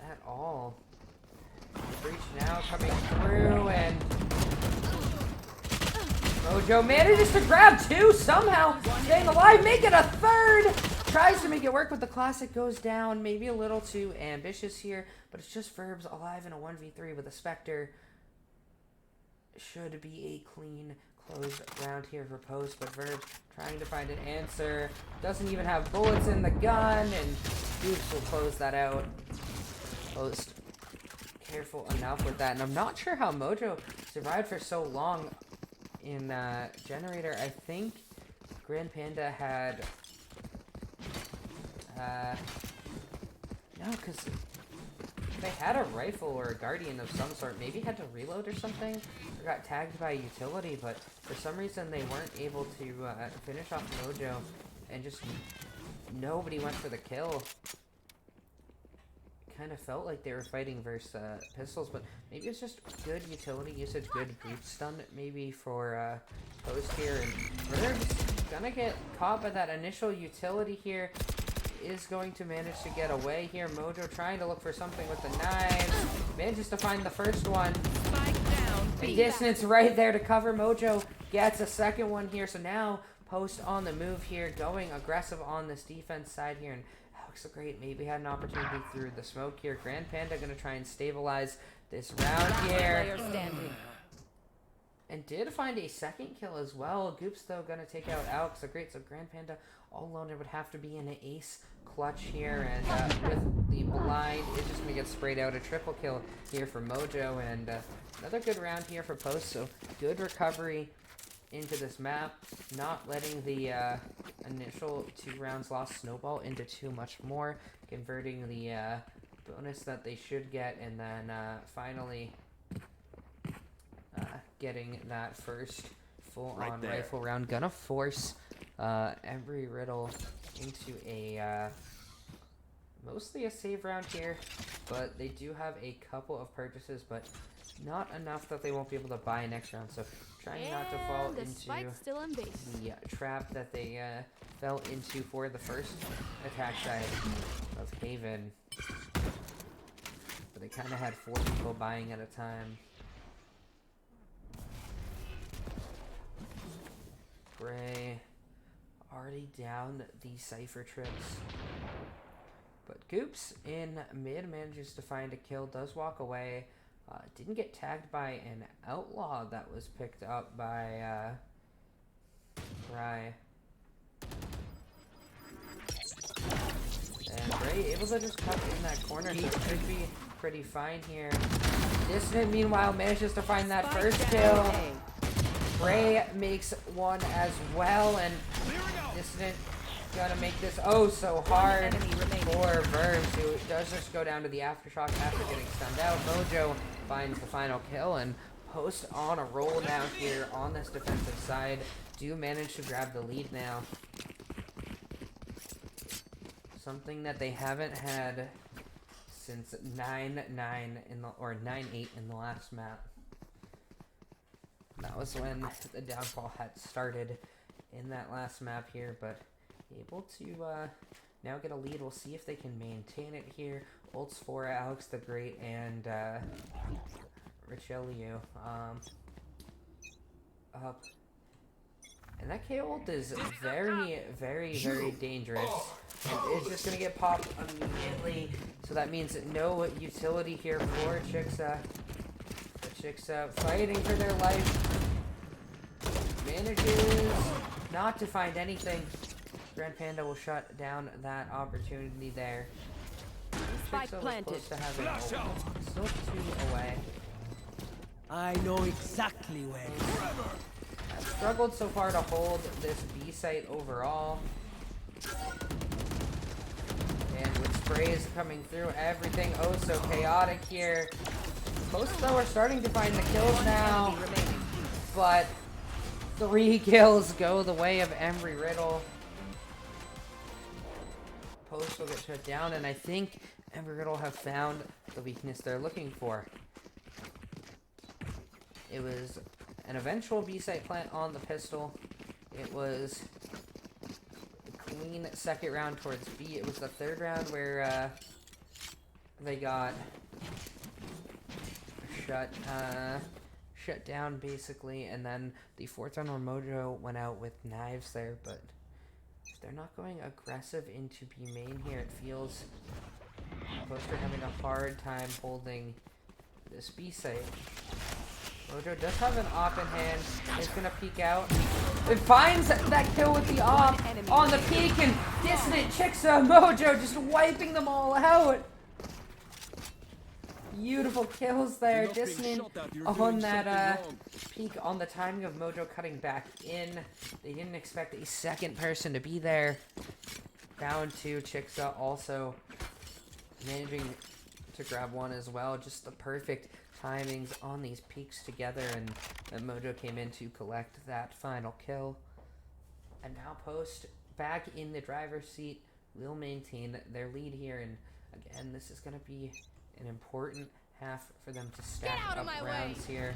at all. Breach now coming through, and Mojo manages to grab 2 somehow, staying alive, make it a 3rd. Tries to make it work, but the classic goes down. Maybe a little too ambitious here, but it's just Verbs alive in a 1v3 with a Spectre. Should be a clean close round here for Post, but Verbs trying to find an answer. Doesn't even have bullets in the gun, and Goops will close that out. Post careful enough with that, and I'm not sure how Mojo survived for so long in Generator. I think Grand Panda had no, because they had a rifle or a Guardian of some sort. Maybe had to reload or something, or got tagged by a utility, but for some reason they weren't able to finish off Mojo, and just nobody went for the kill. Kind of felt like they were fighting versus pistols, but maybe it's just good utility usage, good boot stun maybe for Post here, and Verb's gonna get caught by that initial utility here. Is going to manage to get away here. Mojo trying to look for something with the knives. Manages to find the first one.
Spike down.
And Distance right there to cover. Mojo gets a second one here. So now Post on the move here, going aggressive on this defense side here. And Alex the Great maybe had an opportunity through the smoke here. Grand Panda going to try and stabilize this round here.
Player standing.
And did find a second kill as well. Goops, though, going to take out Alex the Great. So Grand Panda all alone, it would have to be an ace clutch here. And with the blind, it's just going to get sprayed out. A triple kill here for Mojo. And another good round here for Post. So good recovery into this map. Not letting the initial 2 rounds lost snowball into too much more. Converting the bonus that they should get. And then finally getting that first full-on rifle round. Gonna force Embry Riddle into a Mostly a save round here, but they do have a couple of purchases, but not enough that they won't be able to buy next round. So trying not to fall
And the
into
spike's still on base.
the trap that they fell into for the first attack side of Haven. But they kind of had 4 people buying at a time. Bray already down the Cypher trips. But Goops in mid manages to find a kill, does walk away. Didn't get tagged by an outlaw that was picked up by Bray. And Bray able to just cut in that corner, so it should be pretty fine here. Dissident meanwhile manages to find that first kill. Bray makes one as well, and Dissident gonna make this oh so hard for Verbs, who does just go down to the aftershock after getting stunned out. Mojo finds the final kill, and Post on a roll now here on this defensive side. Do manage to grab the lead now. Something that they haven't had since 9-9 in the or 9-8 in the last map. That was when the downfall had started in that last map here, but able to now get a lead. We'll see if they can maintain it here. Ults for Alex the Great and Richelieu up. And that K ult is very, very, very dangerous. And it's just going to get popped immediately. So that means no utility here for Chixxa. Chixxa fighting for their life. Manages not to find anything. Grand Panda will shut down that opportunity there.
Spike
Chixxa was
planted.
close to having a still 2 away.
I know exactly where you are.
I've struggled so far to hold this B site overall. And with sprays coming through, everything oh so chaotic here. Post though are starting to find the kills now, but 3 kills go the way of Embry Riddle. Post will get shut down, and I think Embry Riddle have found the weakness they're looking for. It was an eventual B-site plant on the pistol. It was a clean second round towards B. It was the 3rd round where they got shut down basically, and then the 4th round where Mojo went out with knives there, but if they're not going aggressive into B main here, it feels Poster having a hard time holding this B site. Mojo does have an op in hand. It's gonna peek out. It finds that kill with the op on the peek, and Dissident Chixxa Mojo just wiping them all out. Beautiful kills there. Dissident on that peek on the timing of Mojo cutting back in. They didn't expect a second person to be there. Down to Chixxa also managing to grab one as well. Just the perfect timings on these peaks together, and Mojo came in to collect that final kill. And now Post back in the driver's seat will maintain their lead here, and again this is going to be an important half for them to stack up rounds here.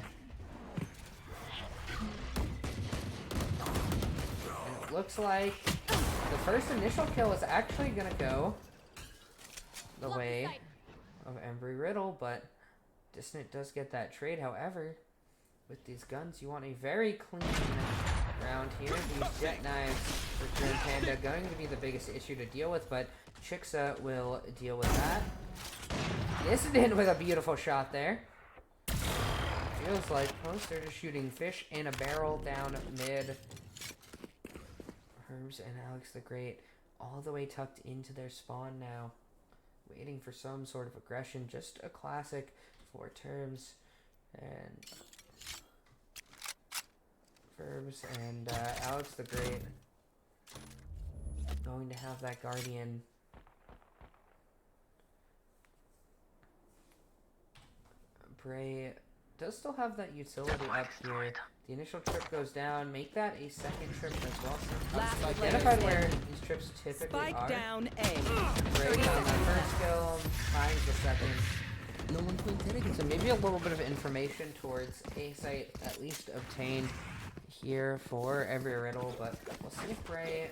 And it looks like the first initial kill is actually going to go the way of Embry Riddle, but Dissident does get that trade. However, with these guns, you want a very clean round here. These jet knives for Grand Panda going to be the biggest issue to deal with, but Chixxa will deal with that. Dissident with a beautiful shot there. Feels like Poster just shooting fish in a barrel down mid. Herbs and Alex the Great all the way tucked into their spawn now, waiting for some sort of aggression. Just a classic for Terms and Verbs and Alex the Great going to have that Guardian. Bray does still have that utility up here. The initial trip goes down. Make that a second trip as well. So
Last
identified
player
where these trips typically
Spike
are.
down A.
Bray on that first kill, finds the second.
No one to interrogate.
So maybe a little bit of information towards A site at least obtained here for Embry Riddle, but we'll see if Bray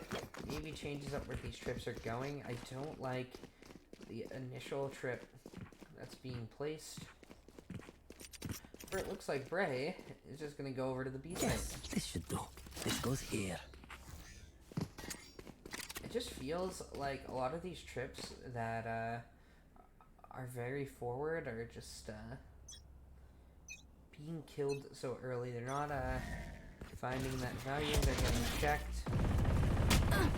maybe changes up where these trips are going. I don't like the initial trip that's being placed. It looks like Bray is just going to go over to the B site.
Yes, this should do. This goes here.
It just feels like a lot of these trips that are very forward are just being killed so early. They're not finding that value. They're getting checked.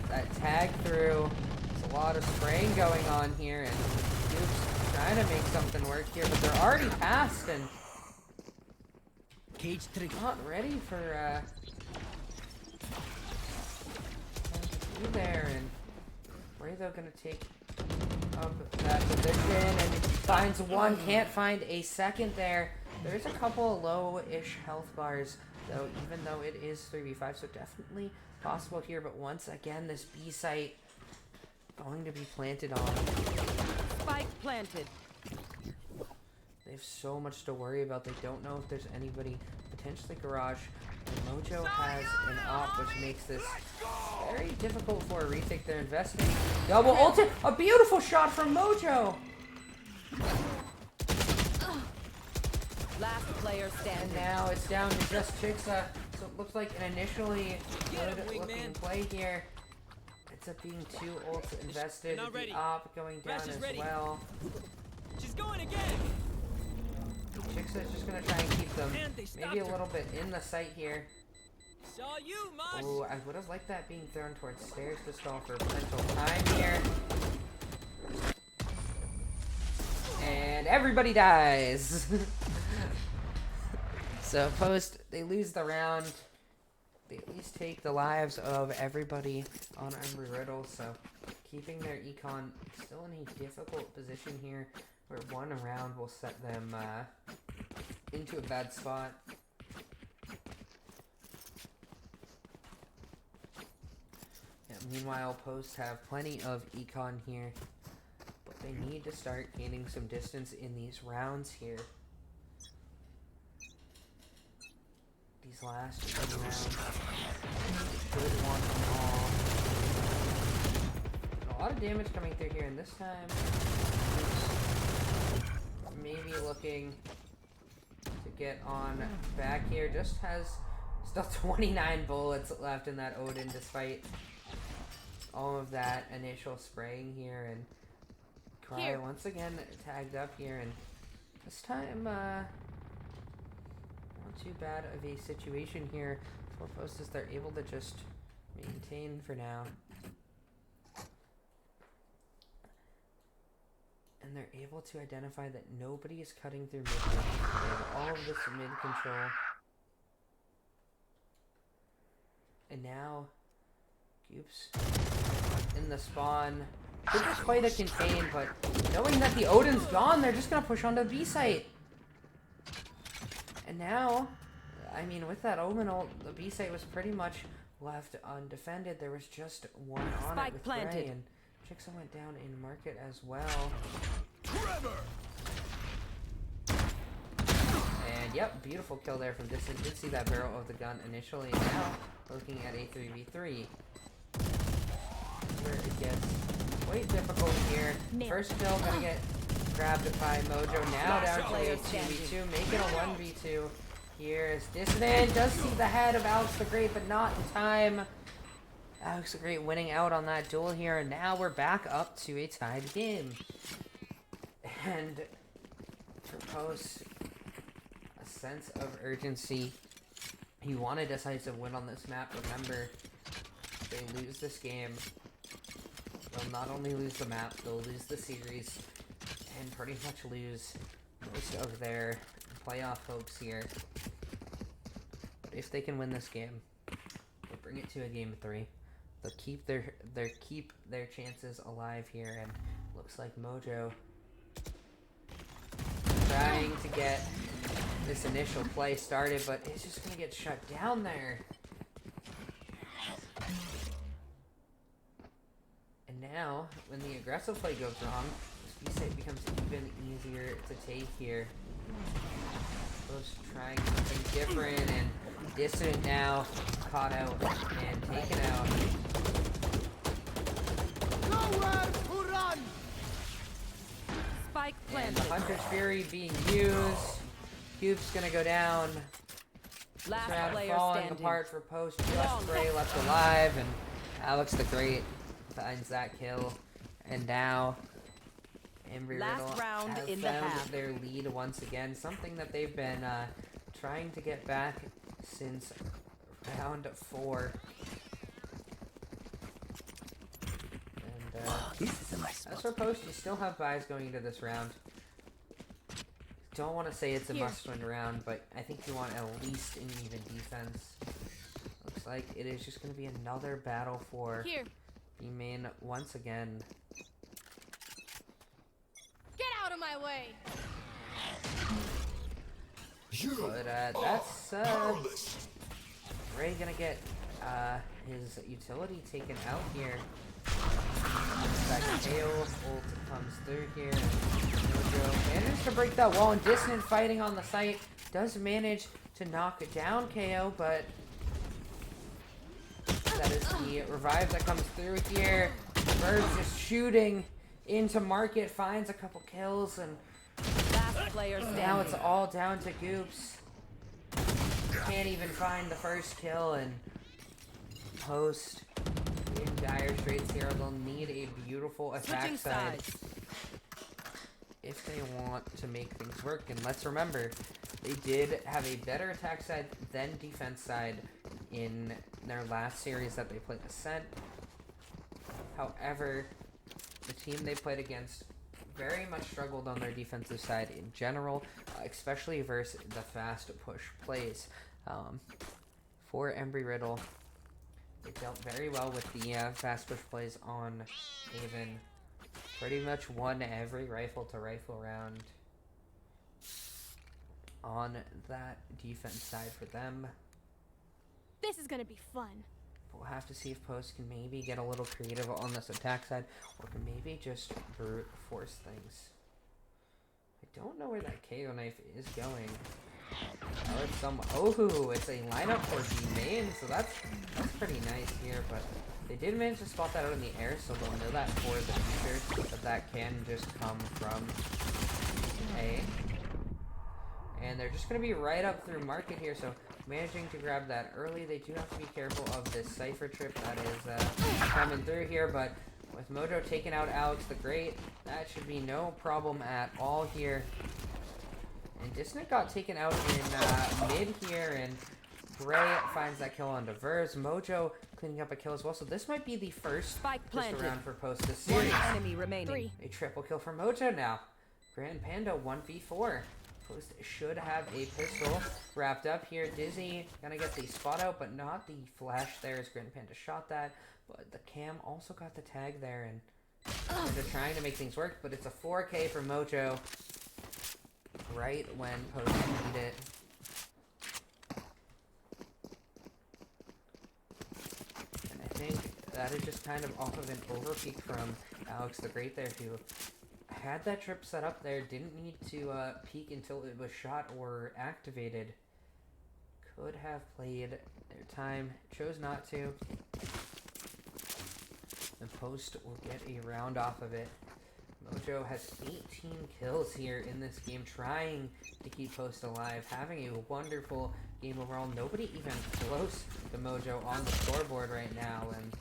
That tag through. There's a lot of spraying going on here, and Goops trying to make something work here, but they're already past and
Cage trick.
not ready for do there. And Bray though gonna take up that position and finds one, can't find a second there. There's a couple low-ish health bars though, even though it is 3v5, so definitely possible here. But once again, this B site going to be planted on.
Spike planted.
They have so much to worry about. They don't know if there's anybody, potentially garage. And Mojo has an op, which makes this very difficult for a retake. They're investing. Double ulti, a beautiful shot from Mojo.
Last player
And
standing.
now it's down to just Chixxa. So it looks like an initially good looking play here. Ends up being 2 ults invested. The op going down as well.
She's going again.
Chixxa is just going to try and keep them maybe a little bit in the sight here.
Saw you, Mosh.
Oh, I would have liked that being thrown towards stairs to stall for potential time here. And everybody dies. So post, they lose the round. They at least take the lives of everybody on Embry Riddle. So keeping their econ still in a difficult position here, where one round will set them into a bad spot. Yeah, meanwhile, posts have plenty of econ here, but they need to start gaining some distance in these rounds here. These last 2 rounds, they should want them all. A lot of damage coming through here, and this time, maybe looking to get on back here. Just has still 29 bullets left in that Odin, despite all of that initial spraying here. And Cry once again tagged up here, and this time, not too bad of a situation here for Postus. They're able to just maintain for now. And they're able to identify that nobody is cutting through mid. They have all of this mid control. And now, Goops in the spawn. Could be quite a contain, but knowing that the Odin's gone, they're just going to push onto the B site. And now, I mean, with that Omen ult, the B site was pretty much left undefended. There was just one on
Spike
it with
planted.
Bray, and Chixxa went down in market as well. And yep, beautiful kill there from Dissident. Did see that barrel of the gun initially. Now, looking at a 3v3. Where it gets quite difficult here. First kill gonna get grabbed by Mojo. Now down to a 2v2, making a 1v2 here as Dissident does see the head of Alex the Great, but not in time. Alex the Great winning out on that duel here, and now we're back up to a tied game. And for Post, a sense of urgency. He won a decisive win on this map. Remember, if they lose this game, they'll not only lose the map, they'll lose the series, and pretty much lose most of their playoff hopes here. But if they can win this game, they'll bring it to a game 3. They'll keep their chances alive here, and looks like Mojo trying to get this initial play started, but it's just gonna get shut down there. And now, when the aggressive play goes wrong, this B-site becomes even easier to take here. Post trying something different, and Dissident now caught out and taken out.
Nowhere to run!
Spike
And the
planted.
Hunter's Fury being used. Cube's gonna go down.
Last
Round
player
falling
standing.
apart for Post. Just Bray left alive, and Alex the Great finds that kill. And now Embry
Last
Riddle
round
has
in the
found
half.
their lead once again. Something that they've been trying to get back since round 4. And
This is a nice
as for Post, you still have buys going into this round. Don't want to say it's a
Here.
must-win round, but I think you want at least an even defense. Looks like it is just going to be another battle for
Here.
the main once again.
Get out of my way.
But that's
Powerless.
Bray gonna get his utility taken out here. That KO ult comes through here. Mojo manages to break that wall, and Dissident fighting on the site does manage to knock down KO, but that is the revive that comes through here. Bird's just shooting into market, finds a couple kills, and
Last player standing.
now it's all down to Goops. Can't even find the first kill, and Post in dire straits here. They'll need a beautiful attack
Switching
side
sides.
if they want to make things work. And let's remember, they did have a better attack side than defense side in their last series that they played Ascent. However, the team they played against very much struggled on their defensive side in general, especially versus the fast push plays. For Embry Riddle, they dealt very well with the fast push plays on Haven. Pretty much won every rifle to rifle round on that defense side for them.
This is gonna be fun.
We'll have to see if Post can maybe get a little creative on this attack side, or can maybe just brute force things. I don't know where that KO knife is going. Oh, it's it's a lineup for the main, so that's pretty nice here, but they did manage to spot that out in the air, so they'll know that for the future, that can just come from A. And they're just going to be right up through market here, so managing to grab that early. They do have to be careful of this Cypher trip that is coming through here, but with Mojo taking out Alex the Great, that should be no problem at all here. And Dissident got taken out in mid here, and Bray finds that kill on Diverse. Mojo cleaning up a kill as well, so this might be the first
Spike planted.
round for Post this
One
series.
enemy remaining.
3.
A triple kill for Mojo now. Grand Panda 1v4. Post should have a pistol wrapped up here. Dizzy gonna get the spot out, but not the flash there as Grand Panda shot that. But the cam also got the tag there, and they're trying to make things work, but it's a 4K for Mojo right when Post need it. And I think that is just kind of off of an overpeak from Alex the Great there, who had that trip set up there, didn't need to peek until it was shot or activated. Could have played their time, chose not to. And Post will get a round off of it. Mojo has 18 kills here in this game, trying to keep Post alive, having a wonderful game overall. Nobody even close to Mojo on the scoreboard right now, and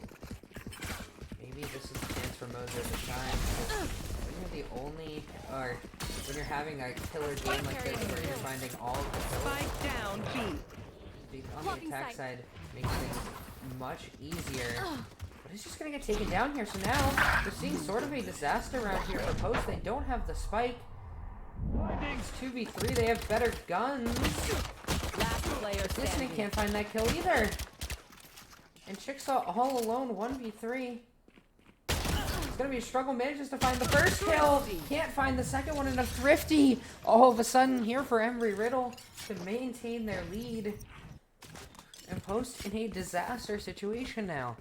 maybe this is the chance for Mojo to shine. When you're the only, or when you're having a killer game like this where you're finding all of the kills,
Spike down B.
being on the
Blocking
attack
sight.
side makes things much easier. But it's just gonna get taken down here, so now we're seeing sort of a disaster round here for Post. They don't have the spike. It's 2v3, they have better guns.
Last player
Dissident
standing.
can't find that kill either. And Chixxa all alone, 1v3. It's gonna be a struggle. Manages to find the first kill. Can't find the second one, and a Thrifty all of a sudden here for Embry. Riddle to maintain their lead and Post in a disaster situation now.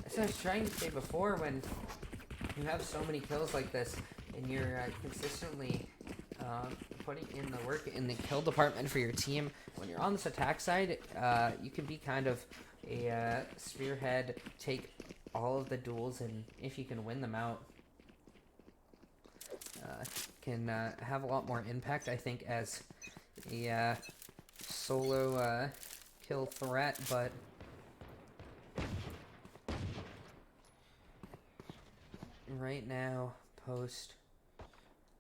As I was trying to say before, when you have so many kills like this and you're consistently putting in the work in the kill department for your team, when you're on this attack side, you can be kind of a spearhead, take all of the duels, and if you can win them out, can have a lot more impact, I think, as a solo kill threat. But right now, Post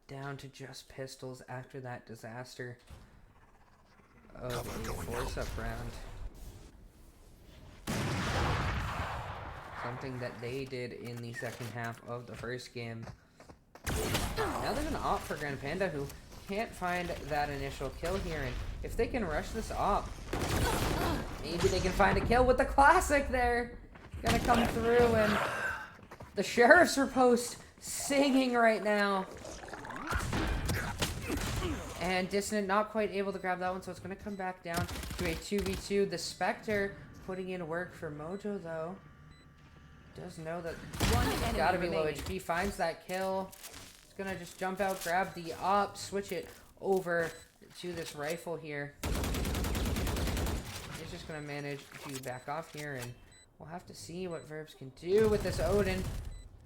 down to just pistols after that disaster of a force-up round. Something that they did in the second half of the first game. Now there's an op for Grand Panda who can't find that initial kill here, and if they can rush this op, maybe they can find a kill with the classic there. Gonna come through, and the sheriffs for Post singing right now. And Dissident not quite able to grab that one, so it's gonna come back down to a 2v2. The Spectre putting in work for Mojo, though. Does know that he's gotta be low HP. Finds that kill. He's gonna just jump out, grab the op, switch it over to this rifle here. He's just gonna manage to back off here, and we'll have to see what Verbs can do with this Odin.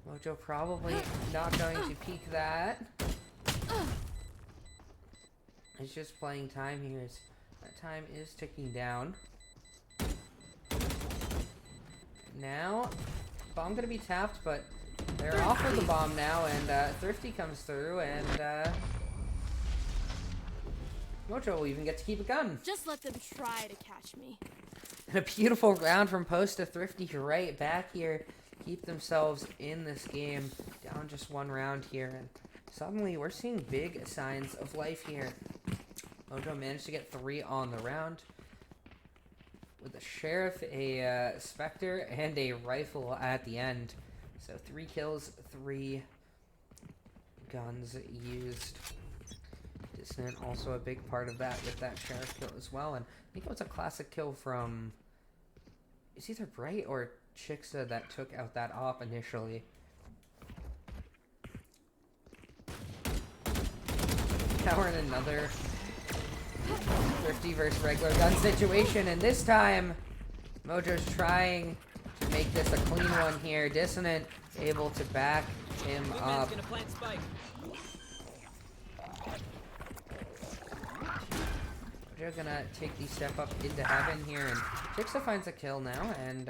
Mojo probably not going to peek that. He's just playing time here. That time is ticking down. Now, bomb gonna be tapped, but they're off of the bomb now, and Thrifty comes through, and Mojo will even get to keep a gun.
Just let them try to catch me.
And a beautiful round from Post to Thrifty right back here. Keep themselves in this game. Down just one round here, and suddenly we're seeing big signs of life here. Mojo managed to get 3 on the round with a Sheriff, a Spectre, and a rifle at the end. So 3 kills, 3 guns used. Dissident also a big part of that with that Sheriff kill as well. And I think it was a classic kill from... It's either Bray or Chixxa that took out that op initially. Now we're in another Thrifty versus regular gun situation, and this time Mojo's trying to make this a clean one here. Dissident able to back him up.
Gonna plant spike.
Mojo gonna take the step up into heaven here, and Chixxa finds a kill now, and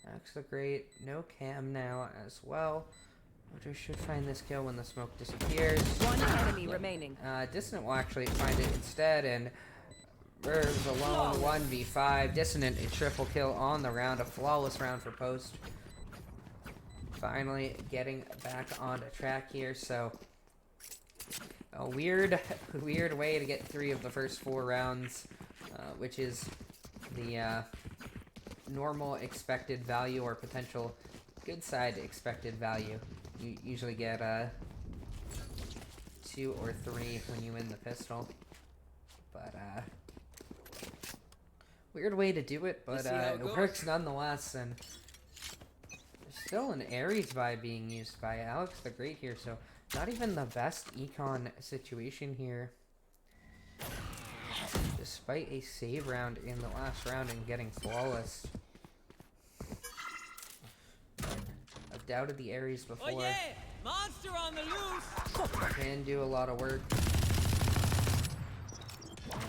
Max the Great, no cam now as well. Mojo should find this kill when the smoke disappears.
One enemy remaining.
Dissident will actually find it instead, and Verbs alone, 1v5. Dissident a triple kill on the round, a flawless round for Post. Finally getting back on track here, so a weird way to get 3 of the first 4 rounds, which is the normal expected value or potential good side expected value. You usually get 2 or 3 when you win the pistol, but weird way to do it, but it works nonetheless. And there's still an Ares vibe being used by Alex the Great here, so not even the best econ situation here, despite a save round in the last round and getting flawless. I've doubted the Ares before.
Oh yeah! Monster on the loose!
Can do a lot of work.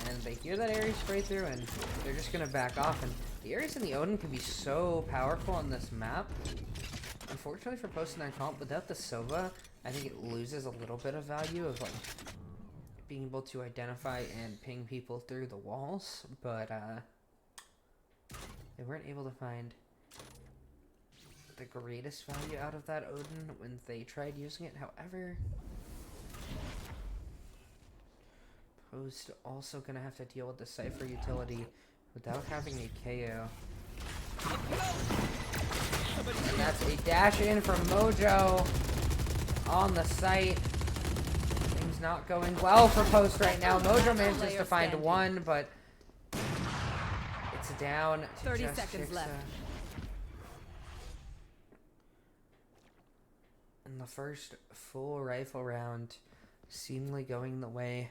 And they hear that Ares spray through, and they're just gonna back off. And the Ares and the Odin can be so powerful on this map. Unfortunately for Post and Comp, without the Sova, I think it loses a little bit of value of like being able to identify and ping people through the walls, but they weren't able to find the greatest value out of that Odin when they tried using it. However, Post also gonna have to deal with the Cypher utility without having a KO. And that's a dash in from Mojo on the site. Things not going well for Post right now. Mojo manages to find one, but it's down to
30
just
seconds
Chixxa.
left.
And the first full rifle round seemingly going the way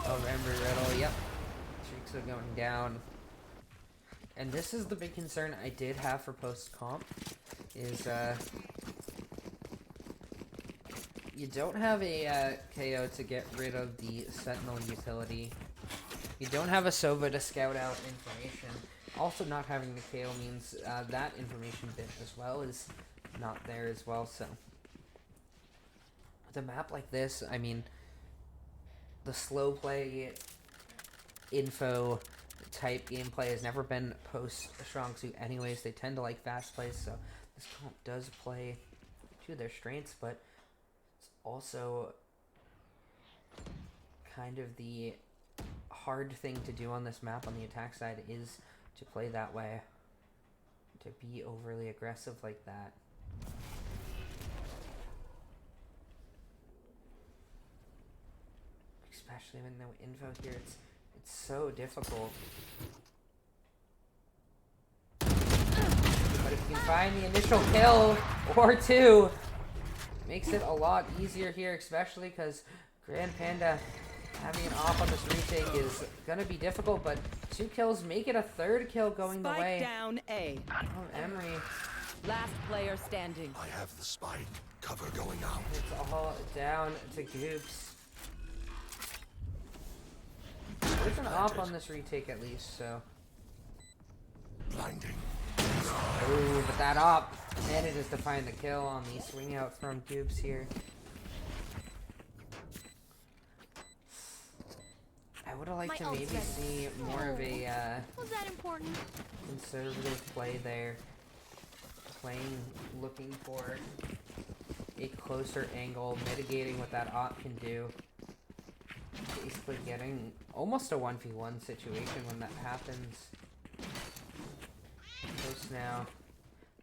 of Embry Riddle. Yep. Chixxa going down. And this is the big concern I did have for post-comp, is you don't have a KO to get rid of the Sentinel utility. You don't have a Sova to scout out information. Also, not having the KO means that information bit as well is not there as well, so with a map like this, I mean, the slow play info type gameplay has never been Post's strong suit anyways. They tend to like fast plays, so this comp does play to their strengths, but it's also kind of the hard thing to do on this map on the attack side is to play that way, to be overly aggressive like that. Especially when no info here, it's so difficult. But if you can find the initial kill or two, makes it a lot easier here, especially because Grand Panda having an off on this retake is gonna be difficult, but 2 kills make it a 3rd kill going the way
down A.
of Embry.
Last player standing.
I have the spike. Cover going out.
It's all down to Goops. There's an op on this retake at least, so.
Blinding.
Ooh, but that op manages to find the kill on the swing out from Goops here. I would have liked to maybe see more of a
Was that important?
conservative play there. Looking for a closer angle, mitigating what that op can do. Basically getting almost a 1v1 situation when that happens. Close now.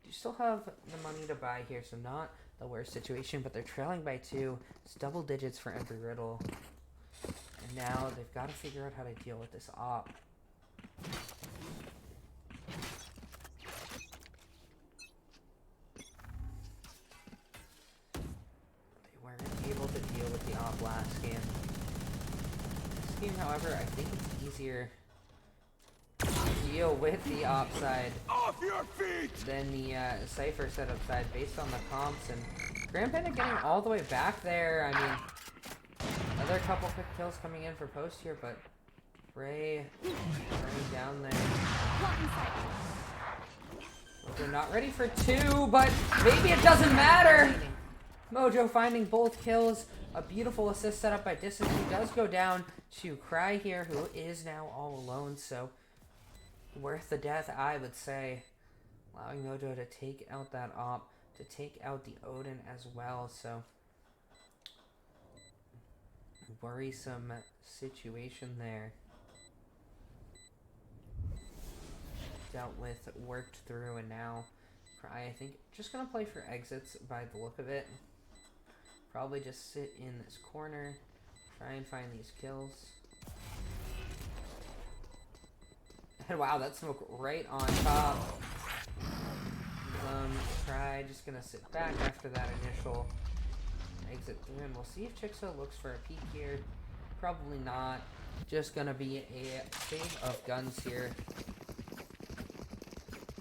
You still have the money to buy here, so not the worst situation, but they're trailing by 2. It's double digits for Embry Riddle. And now they've got to figure out how to deal with this op. They weren't able to deal with the op last game. This game, however, I think it's easier to deal with the op side
Off your feet!
than the Cypher setup side based on the comps. And Grand Panda getting all the way back there. I mean, another couple quick kills coming in for Post here, but Bray running down there. They're not ready for 2, but maybe it doesn't matter. Mojo finding both kills. A beautiful assist set up by Dissident, who does go down to Cry here, who is now all alone, so worth the death, I would say. Allowing Mojo to take out that op, to take out the Odin as well, so worrisome situation there. Dealt with, worked through, and now Cry, I think, just gonna play for exits by the look of it. Probably just sit in this corner, try and find these kills. And wow, that smoke right on top. Cry just gonna sit back after that initial exit through, and we'll see if Chixxa looks for a peek here. Probably not. Just gonna be a save of guns here.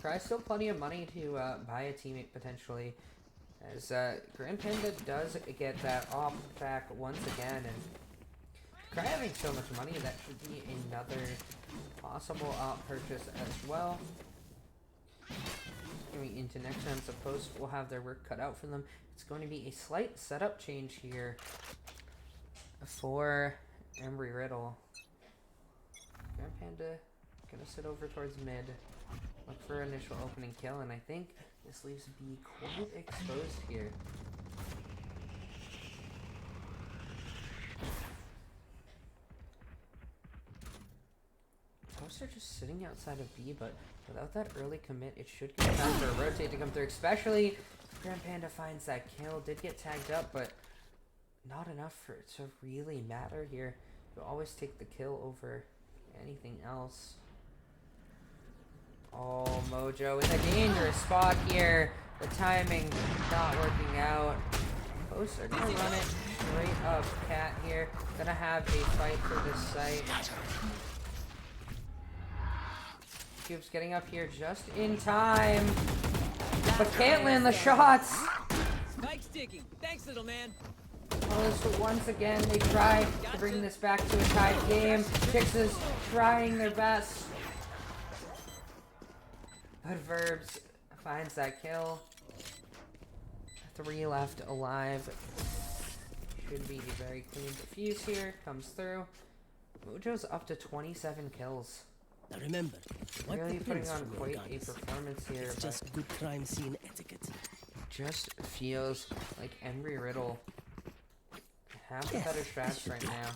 Cry still plenty of money to buy a teammate potentially, as Grand Panda does get that op back once again, and Cry having so much money, that should be another possible op purchase as well. Going into next round, so Post will have their work cut out for them. It's going to be a slight setup change here for Embry Riddle. Grand Panda gonna sit over towards mid, look for initial opening kill, and I think this leaves B quite exposed here. Post goops are just sitting outside of B, but without that early commit, it should give time for a rotate to come through, especially if Grand Panda finds that kill. Did get tagged up, but not enough for it to really matter here. You always take the kill over anything else. Oh, Mojo in a dangerous spot here. The timing not working out. Posts are gonna run it straight up. Cat here. Gonna have a fight for this site. Goops getting up here just in time. But can't land the shots.
Spike sticking. Thanks, little man.
So once again, they try to bring this back to a tied game. Chixxa's trying their best. But Verbs finds that kill. 3 left alive. Should be a very clean defuse here. Comes through. Mojo's up to 27 kills.
Now remember, what
Really
the
putting
prince
on
from
quite
your
a
guns.
performance here.
It's
But
just good crime scene etiquette.
just feels like Embry Riddle have the
Yes,
better
this
strats
should
right
do.
now.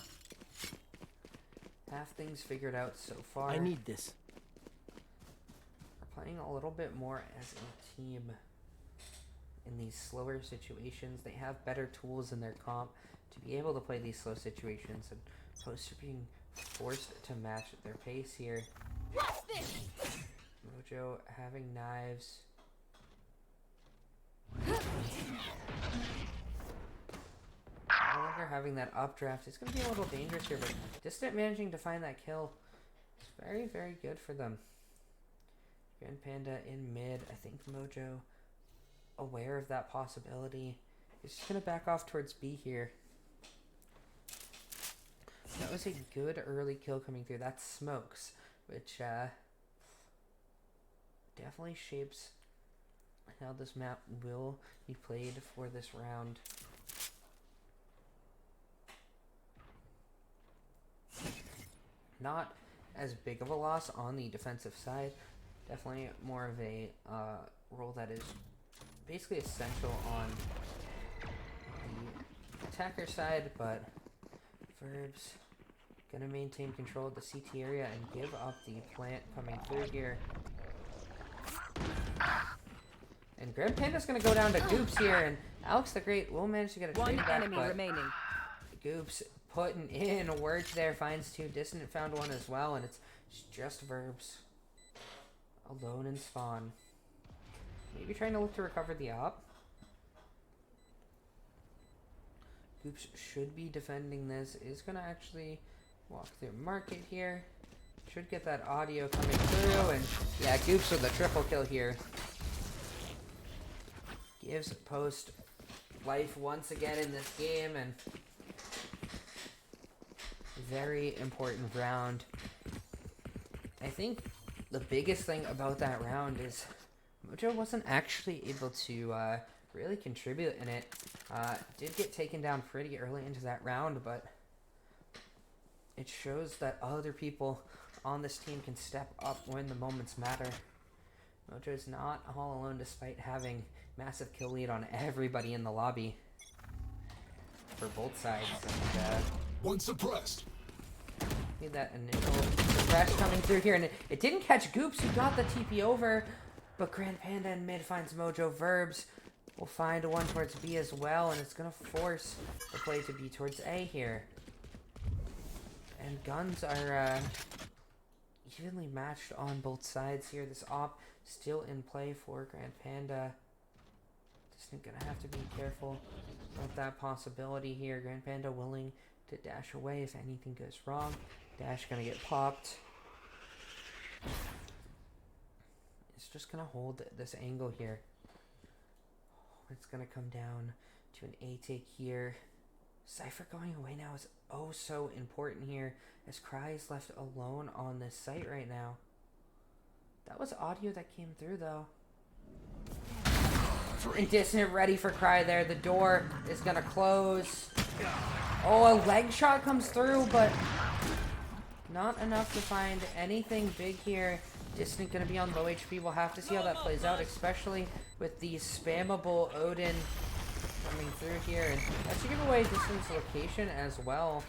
Have things figured out so far.
I need this.
We're playing a little bit more as a team in these slower situations. They have better tools in their comp to be able to play these slow situations, and opposed to being forced to match their pace here. Mojo having knives. No longer having that updraft. It's going to be a little dangerous here, but Dissident managing to find that kill is very, very good for them. Grand Panda in mid. I think Mojo, aware of that possibility, is just going to back off towards B here. That was a good early kill coming through. That's Smokes, which definitely shapes how this map will be played for this round. Not as big of a loss on the defensive side. Definitely more of a role that is basically essential on the attacker side, but Verbs gonna maintain control of the CT area and give up the plant coming through here. And Grand Panda's gonna go down to Goops here, and Alex the Great will manage to get a trade
One
back,
enemy
but
remaining.
Goops putting in work there, finds 2. Dissident found 1 as well, and it's just Verbs alone in spawn. Maybe trying to look to recover the op. Goops should be defending this. Is gonna actually walk through market here. Should get that audio coming through, and yeah, Goops with a triple kill here. Gives Post life once again in this game, and very important round. I think the biggest thing about that round is Mojo wasn't actually able to really contribute in it. Did get taken down pretty early into that round, but it shows that other people on this team can step up when the moments matter. Mojo's not all alone despite having massive kill lead on everybody in the lobby for both sides. And
One suppressed.
need that initial refresh coming through here, and it didn't catch Goops, who got the TP over, but Grand Panda in mid finds Mojo. Verbs will find one towards B as well, and it's gonna force the play to be towards A here. And guns are evenly matched on both sides here. This op still in play for Grand Panda. Just gonna have to be careful about that possibility here. Grand Panda willing to dash away if anything goes wrong. Dash gonna get popped. It's just gonna hold this angle here. It's gonna come down to an A take here. Cypher going away now is oh so important here, as Cry is left alone on this site right now. That was audio that came through though. And Dissident ready for Cry there. The door is gonna close. Oh, a leg shot comes through, but not enough to find anything big here. Dissident gonna be on low HP. We'll have to see how that plays out, especially with the spammable Odin coming through here. And that's to give away Dissident's location as well.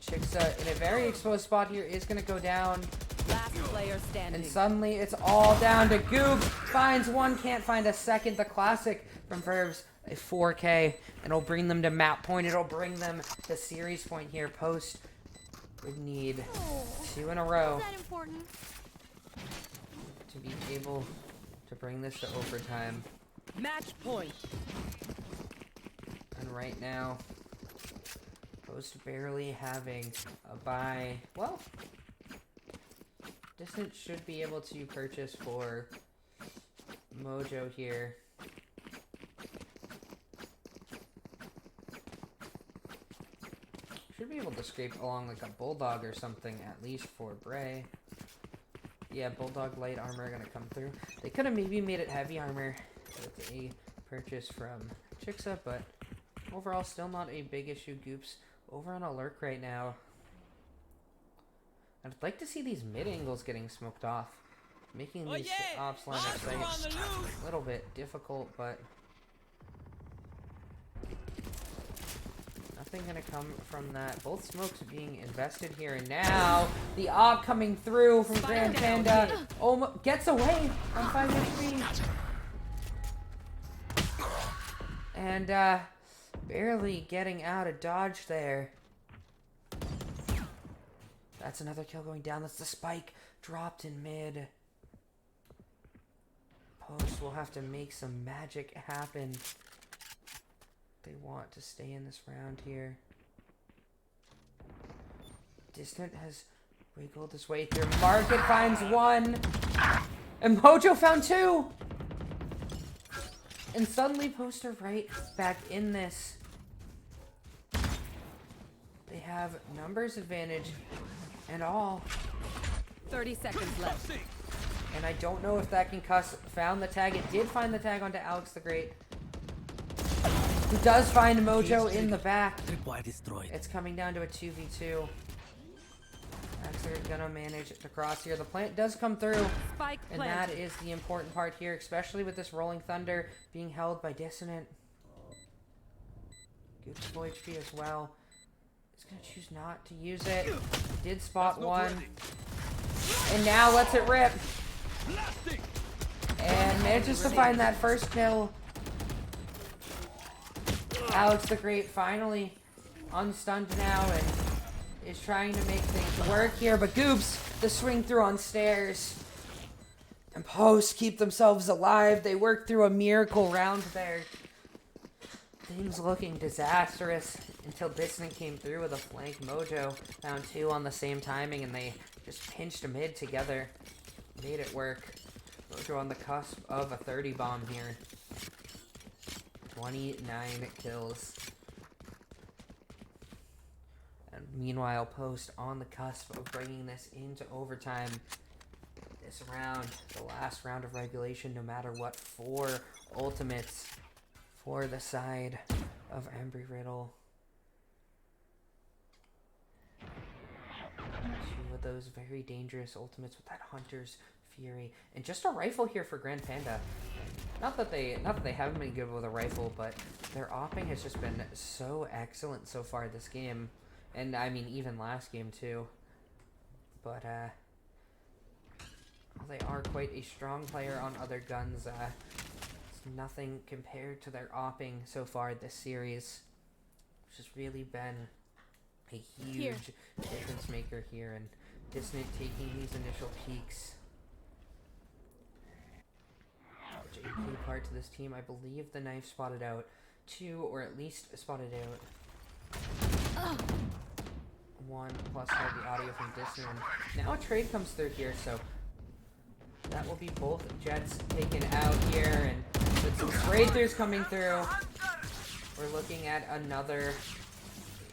Chixxa in a very exposed spot here is gonna go down.
Last player standing.
And suddenly it's all down to Goops. Finds one, can't find a second. The classic from Verbs, a 4K. And it'll bring them to map point. It'll bring them to series point here. Post would need 2 in a row
Is that important?
to be able to bring this to overtime.
Match point.
And right now, Post barely having a buy. Well, Dissident should be able to purchase for Mojo here. Should be able to scrape along like a Bulldog or something, at least for Bray. Yeah, Bulldog light armor gonna come through. They could have maybe made it heavy armor with a purchase from Chixxa, but overall still not a big issue. Goops over on a lurk right now. I'd like to see these mid angles getting smoked off, making these ops line of sight a little bit difficult, but nothing gonna come from that. Both smokes being invested here, and now the op coming through from Grand Panda. Gets away on 5 HP. And barely getting out of dodge there. That's another kill going down. That's the spike dropped in mid. Post will have to make some magic happen. They want to stay in this round here. Distant has wiggled his way through. Market finds one. And Mojo found 2. And suddenly Post are right back in this. They have numbers advantage and all.
30 seconds left.
And I don't know if that concuss found the tag. It did find the tag onto Alex the Great, who does find Mojo in the back. It's coming down to a 2v2. They're gonna manage to cross here. The plant does come through,
Spike
and that is the important part here, especially with this Rolling Thunder being held by Dissident. Goops full HP as well. He's gonna choose not to use it. Did spot one, and now lets it rip, and manages to find that first kill. Alex the Great finally unstunned now and is trying to make things work here, but Goops, the swing through on stairs. And Post keep themselves alive. They work through a miracle round there. Things looking disastrous until Dissident came through with a flank. Mojo found 2 on the same timing, and they just pinched a mid together. Made it work. Mojo on the cusp of a 30 bomb here. 29 kills. And meanwhile, Post on the cusp of bringing this into overtime. This round, the last round of regulation, no matter what, 4 ultimates for the side of Embry Riddle. 2 of those very dangerous ultimates with that Hunter's Fury. And just a rifle here for Grand Panda. Not that they haven't been good with a rifle, but their opping has just been so excellent so far this game. And I mean, even last game too. But well, they are quite a strong player on other guns. It's nothing compared to their opping so far this series, which has really been a huge difference maker here. And Dissident taking these initial peaks. Which a key part to this team. I believe the knife spotted out 2, or at least spotted out 1, plus had the audio from Dissident. Now a trade comes through here, so that will be both jets taken out here, and with some spray throughs coming through, we're looking at another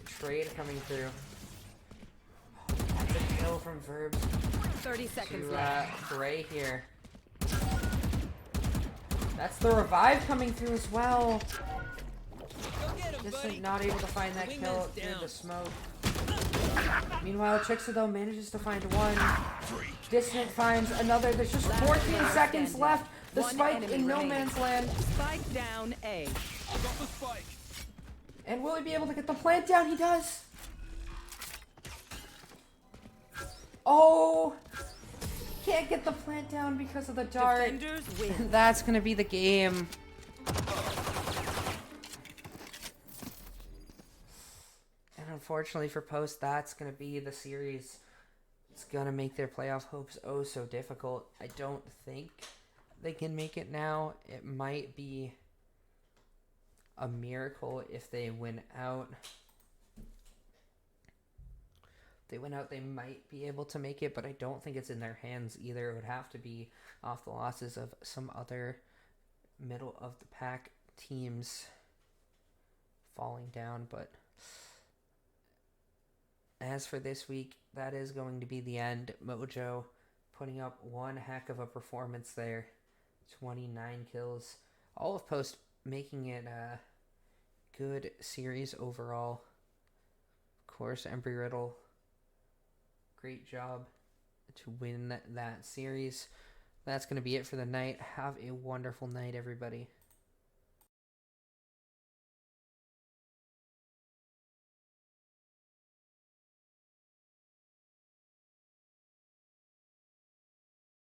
trade coming through. That's a kill from Verbs
30 seconds
to
left.
Bray here. That's the revive coming through as well. Just not able to find that kill through the smoke. Meanwhile, Chixxa though manages to find 1. Dissident finds another. There's just 14 seconds left. The spike in no man's land.
Spike down A.
Got the spike.
And will he be able to get the plant down? He does. Oh, can't get the plant down because of the dart.
Defenders win.
That's gonna be the game. And unfortunately for Post, that's gonna be the series. It's gonna make their playoff hopes oh so difficult. I don't think they can make it now. It might be a miracle if they win out. If they win out, they might be able to make it, but I don't think it's in their hands either. It would have to be off the losses of some other middle of the pack teams falling down. But as for this week, that is going to be the end. Mojo putting up one heck of a performance there. 29 kills. All of Post making it a good series overall. Of course, Embry Riddle, great job to win that series. That's going to be it for the night. Have a wonderful night, everybody.